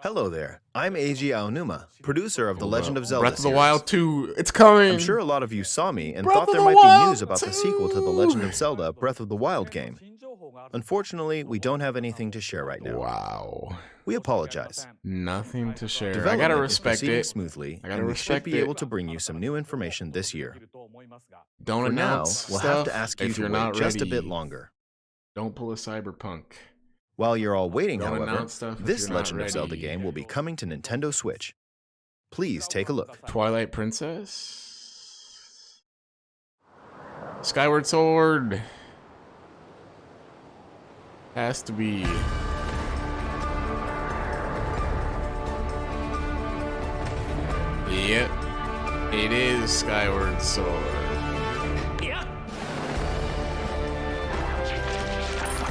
Hello there, I'm Eiji Aonuma, producer of The Legend of Zelda Breath of the series. Wild 2, it's coming! I'm sure a lot of you saw me and Breath thought of there the might be Wild news about the sequel to The Legend of Zelda Breath of the Wild game. Unfortunately, we don't have anything to share right now. Wow. We apologize. Nothing to share. I Development gotta is respect proceeding it. smoothly, I gotta and we should respect be it. able to bring you some new information this year. Don't For now, announce we'll stuff have to ask you if to you're wait not just a ready. bit longer. Don't pull a Cyberpunk. While you're all waiting, Don't however, announce stuff if this you're not Legend of Zelda ready. game will be coming to Nintendo Switch. Please take a look. Twilight Princess? Skyward Sword? Has to be. Yep, it is Skyward Sword.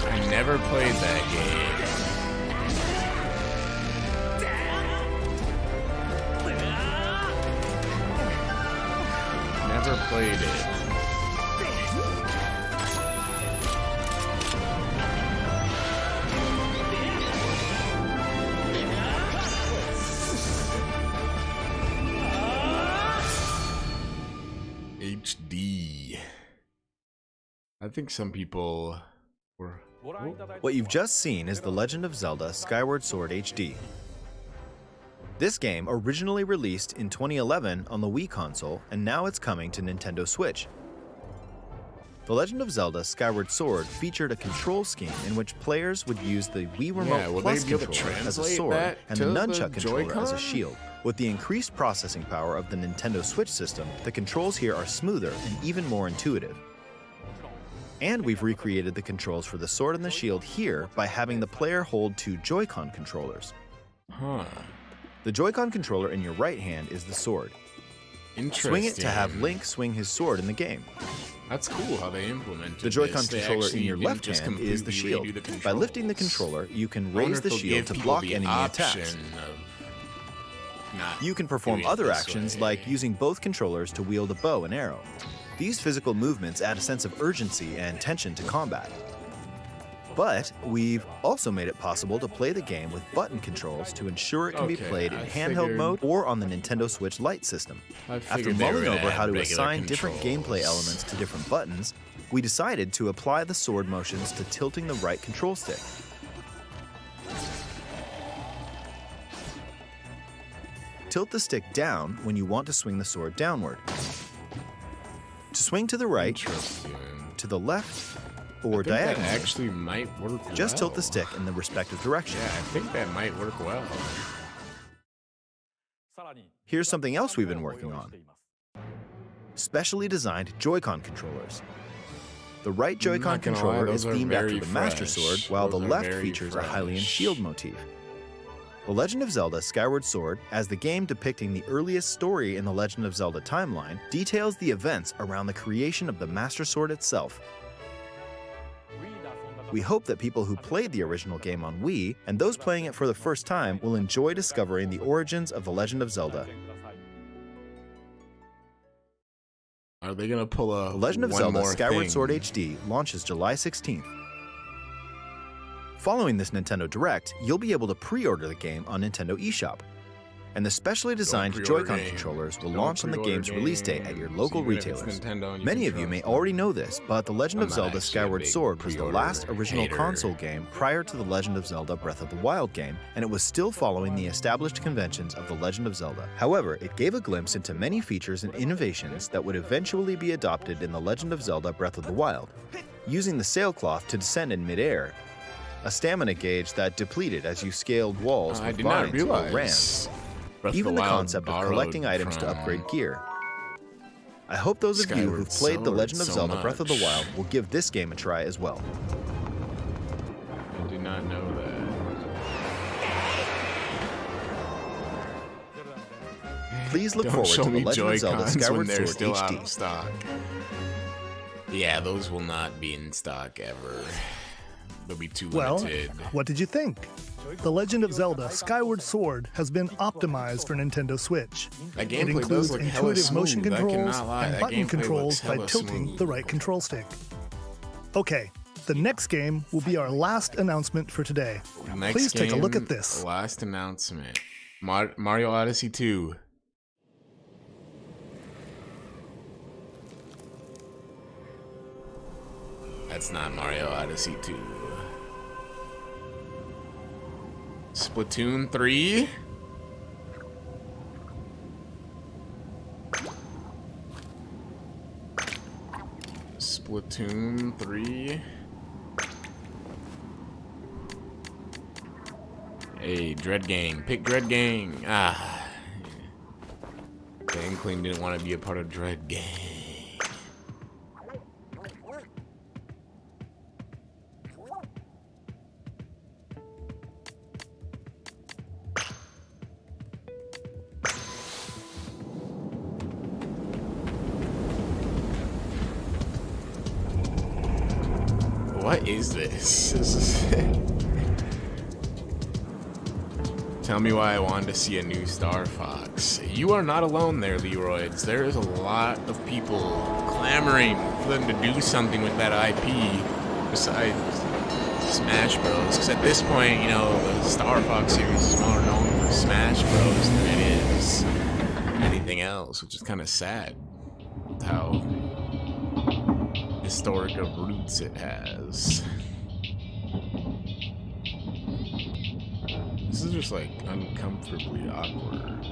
I never played that game. Never played it. HD. I think some people were. What you've just seen is The Legend of Zelda Skyward Sword HD. This game originally released in 2011 on the Wii console, and now it's coming to Nintendo Switch. The Legend of Zelda Skyward Sword featured a control scheme in which players would use the Wii Remote Plus controller as a sword and the nunchuck controller as a shield. With the increased processing power of the Nintendo Switch system, the controls here are smoother and even more intuitive. And we've recreated the controls for the sword and the shield here by having the player hold two Joy-Con controllers. Huh. The Joy-Con controller in your right hand is the sword. Interesting. Swing it to have Link swing his sword in the game. That's cool how they implemented The Joy-Con this. They controller in actually your didn't left just hand is the completely shield. redo the By lifting the controls. controller, you can I wonder raise if the they'll shield give to people block the enemy attacks. option of not You can perform doing it other this actions way. like using both controllers to wield a bow and arrow. These physical movements add a sense of urgency and tension to combat. But we've also made it possible to play the game with button controls to ensure it can be Okay, played in I handheld figured- mode or on the Nintendo Switch Lite system. I After figured they were mulling gonna over add how to regular assign different gameplay controls. elements to different buttons, we decided to apply the sword motions to tilting the right control stick. Tilt the stick down when you want to swing the sword downward. To swing to the right, to the left, or I think that diagonally, actually might work just tilt well. the stick in the respective direction. Yeah, I think that might work well. Here's something else we've been working on. Specially designed Joy-Con controllers. The right Joy-Con not gonna controller lie, is those are themed after very the Master fresh. Sword, while Those the are left very features a Hylian fresh. shield motif. The Legend of Zelda Skyward Sword, as the game depicting the earliest story in the Legend of Zelda timeline, details the events around the creation of the Master Sword itself. We hope that people who played the original game on Wii, and those playing it for the first time, will enjoy discovering the origins of The Legend of Zelda. Are they gonna pull a The Legend of one Zelda more Skyward thing? Sword HD launches July 16th. Following this Nintendo Direct, you'll be able to pre-order the game on Nintendo eShop. And the specially designed pre-order Joy-Con games. controllers will Don't launch on the pre-order game's release date at your games, local even if it's retailers. Nintendo and you Many can of you may trust already know this, but The Legend I'm of not Zelda actually a Skyward big Sword was the pre-order last original hater. console game prior to The Legend of Zelda Breath of the Wild game, and it was still following the established conventions of The Legend of Zelda. However, it gave a glimpse into many features and innovations that would eventually be adopted in The Legend of Zelda Breath of the Wild. Using the sailcloth to descend in midair, a stamina gauge that depleted as you scaled walls I with did not vines or realize rams. Breath of Even the the Wild concept of borrowed collecting items to from upgrade gear. I hope those of you Skyward who've played The Sword Legend of so Zelda Breath of the much. Wild will give this game a try as well. I did not know that. Please look Don't forward show to The me Legend of Zelda Joy-Cons when Skyward they're Sword still out HD. of stock. Yeah, those will not be in stock ever. They'll be too Well, limited. what did you think? The Legend of Zelda Skyward Sword has been optimized for Nintendo Switch. That It gameplay does includes look hella intuitive motion smooth. I controls cannot lie. and That button gameplay controls looks by hella tilting smooth. the right control stick. Okay, The next game will be our last announcement for today. Please take a look at this. Last announcement. Mario Odyssey 2. That's not Mario Odyssey 2. Splatoon 3. Splatoon 3. Hey, Dread Gang. Pick Dread Gang. Ah. Dan Clean didn't want to be a part of Dread Gang. What is this? This is Tell me why I wanted to see a new Star Fox. You are not alone there, Leroyds. There is a lot of people clamoring for them to do something with that IP besides Smash Bros. Because at this point, you know, the Star Fox series is more known for Smash Bros. Than it is anything else, which is kind of sad how historic of roots it has. This is just like uncomfortably awkward.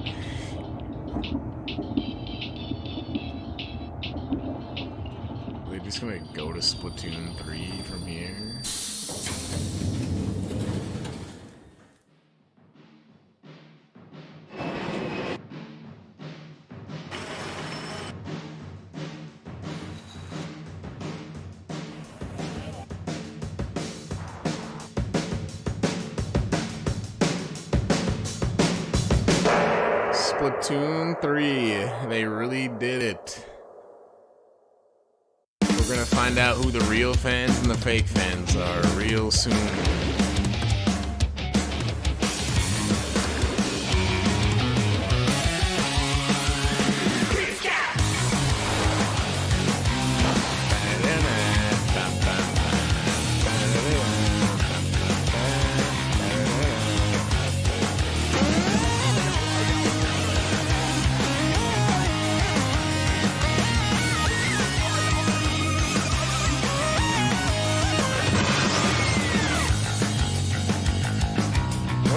Are they just gonna go to Splatoon 3 from here? Splatoon 3, they really did it. We're gonna find out who the real fans and the fake fans are real soon.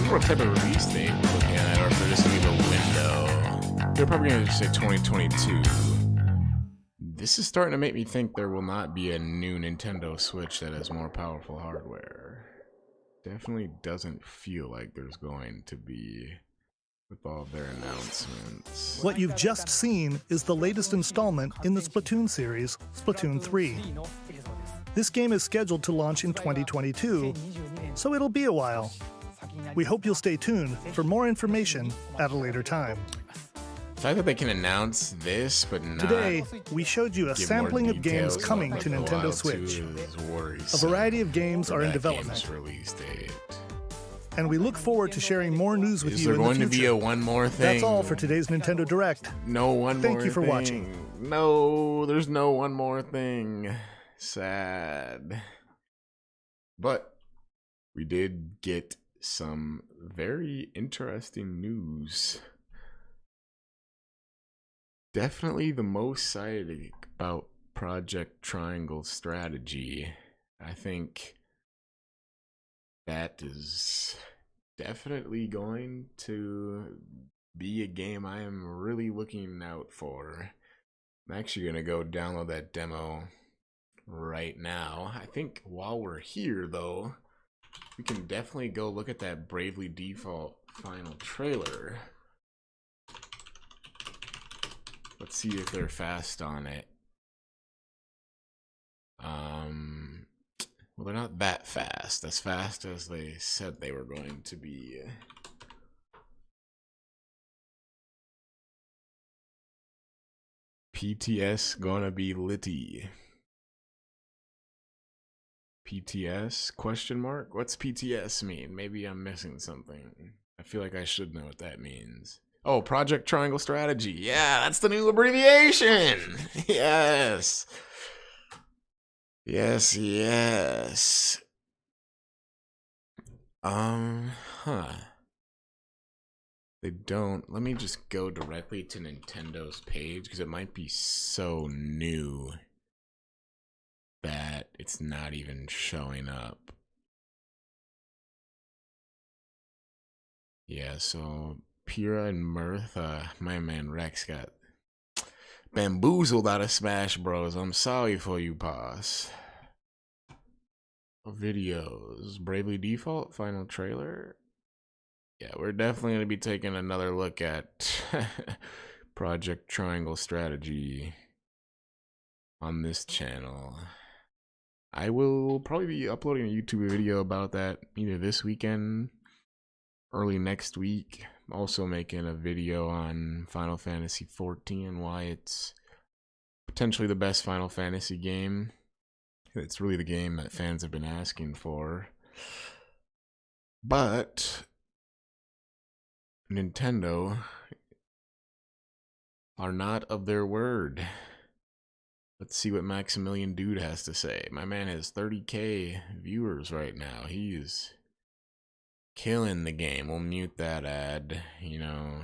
What type of release date we're looking at, or if they're just gonna leave a window. They're probably gonna just say 2022. This is starting to make me think there will not be a new Nintendo Switch that has more powerful hardware. Definitely doesn't feel like there's going to be with all of their announcements. What you've just seen is the latest installment in the Splatoon series, Splatoon 3. This game is scheduled to launch in 2022, so it'll be a while. We hope you'll stay tuned for more information at a later time. The fact that they can announce this, but not Today, we showed you a sampling of games coming to Nintendo Switch. A variety of games are in development. And we look forward to sharing more news with you in the future. Is there going to be a one more thing? That's all for today's Nintendo Direct. No one more thing. Thank you for watching. No, there's no one more thing. Sad. But we did get some very interesting news. Definitely the most exciting about Project Triangle Strategy. I think that is definitely going to be a game I am really looking out for. I'm actually going to go download that demo right now. I think while we're here, though, we can definitely go look at that Bravely Default final trailer. Let's see if they're fast on it. Well, they're not that fast. As fast as they said they were going to be. PTS gonna be litty. PTS question mark? What's PTS mean? Maybe I'm missing something. I feel like I should know what that means. Oh, Project Triangle Strategy. Yeah, that's the new abbreviation. Yes. Yes, yes. Huh. They don't. Let me just go directly to Nintendo's page because it might be so new that it's not even showing up. Yeah, so Pyrrha and Mirth, my man Rex got bamboozled out of Smash Bros. I'm sorry for you, boss. Videos. Bravely Default, final trailer. Yeah, we're definitely going to be taking another look at Project Triangle Strategy on this channel. I will probably be uploading a YouTube video about that either this weekend, early next week. I'm also making a video on Final Fantasy XIV and why it's potentially the best Final Fantasy game. It's really the game that fans have been asking for. But Nintendo are not of their word. Let's see what Maximilian Dude has to say. My man has 30k viewers right now. He is killing the game. We'll mute that ad, you know.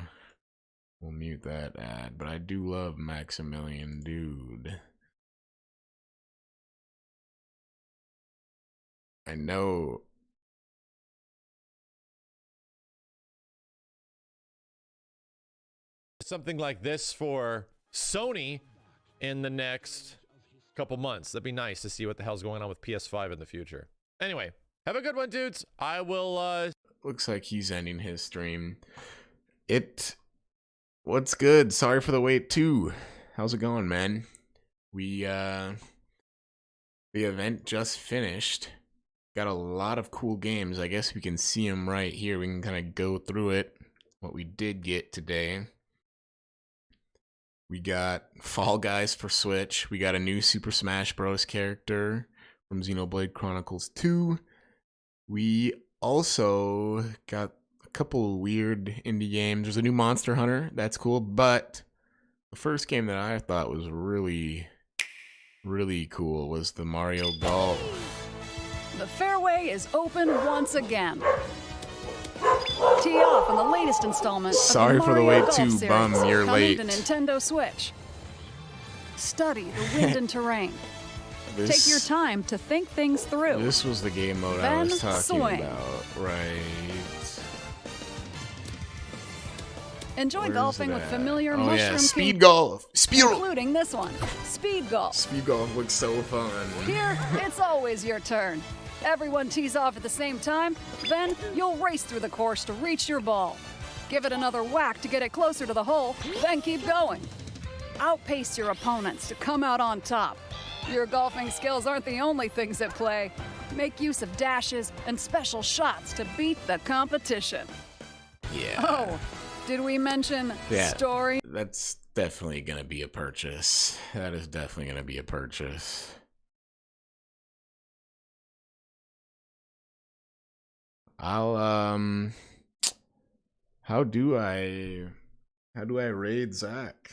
We'll mute that ad. But I do love Maximilian Dude. I know. Something like this for Sony in the next couple months. That'd be nice to see what the hell's going on with PS5 in the future. Anyway, have a good one, dudes. I will Looks like he's ending his stream. What's good? Sorry for the wait too. How's it going, man? The event just finished. Got a lot of cool games. I guess we can see them right here. We can kind of go through it. What we did get today. We got Fall Guys for Switch. We got a new Super Smash Bros. Character from Xenoblade Chronicles 2. We also got a couple weird indie games. There's a new Monster Hunter. That's cool. But the first game that I thought was really, really cool was the Mario Golf. The fairway is open once again. Tee off on the latest installment Sorry of the for the Mario wait Golf too, series, bum. You're coming late. to Nintendo Switch. Study the wind and terrain. Take your time to think things through. This was the game mode I Then was talking swing. about, right? Enjoy Where's golfing it with at? familiar Oh mushroom yeah, speed king- golf. Speed. including this one, Speed Golf. Speed golf looks so fun. Here, it's always your turn. Everyone tees off at the same time, then you'll race through the course to reach your ball. Give it another whack to get it closer to the hole, then keep going. Outpace your opponents to come out on top. Your golfing skills aren't the only things at play. Make use of dashes and special shots to beat the competition. Yeah. Oh, did we mention Yeah. story? That's definitely gonna be a purchase. That is definitely gonna be a purchase. How do I raid Zach?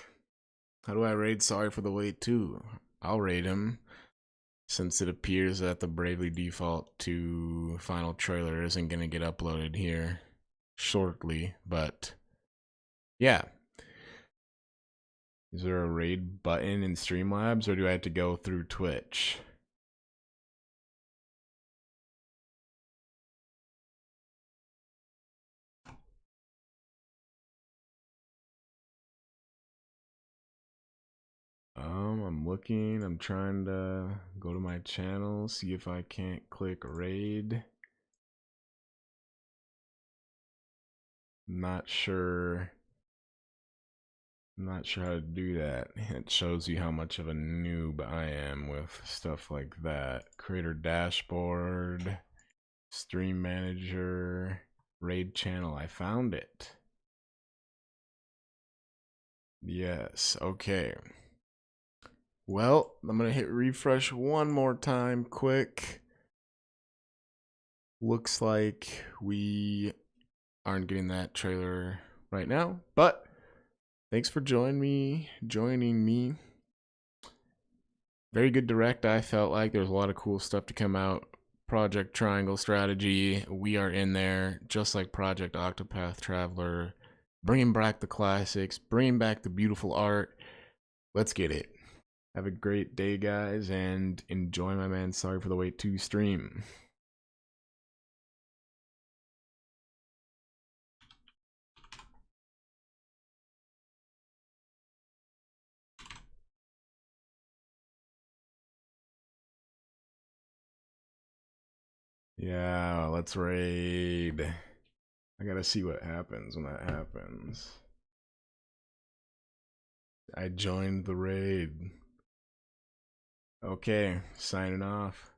How do I raid Sorry for the Wait 2? I'll raid him since it appears that the Bravely Default 2 final trailer isn't gonna get uploaded here shortly, but yeah. Is there a raid button in Streamlabs or do I have to go through Twitch? I'm looking. I'm trying to go to my channel, see if I can't click raid. Not sure how to do that. It shows you how much of a noob I am with stuff like that. Creator dashboard, stream manager, raid channel. I found it. Yes, okay. Well, I'm going to hit refresh one more time quick. Looks like we aren't getting that trailer right now, but thanks for joining me. Very good direct, I felt like. There's a lot of cool stuff to come out. Project Triangle Strategy, we are in there, just like Project Octopath Traveler. Bringing back the classics, bringing back the beautiful art. Let's get it. Have a great day, guys, and enjoy my man Sorry for the Wait 2 stream. Yeah, let's raid. I gotta see what happens when that happens. I joined the raid. Okay, signing off.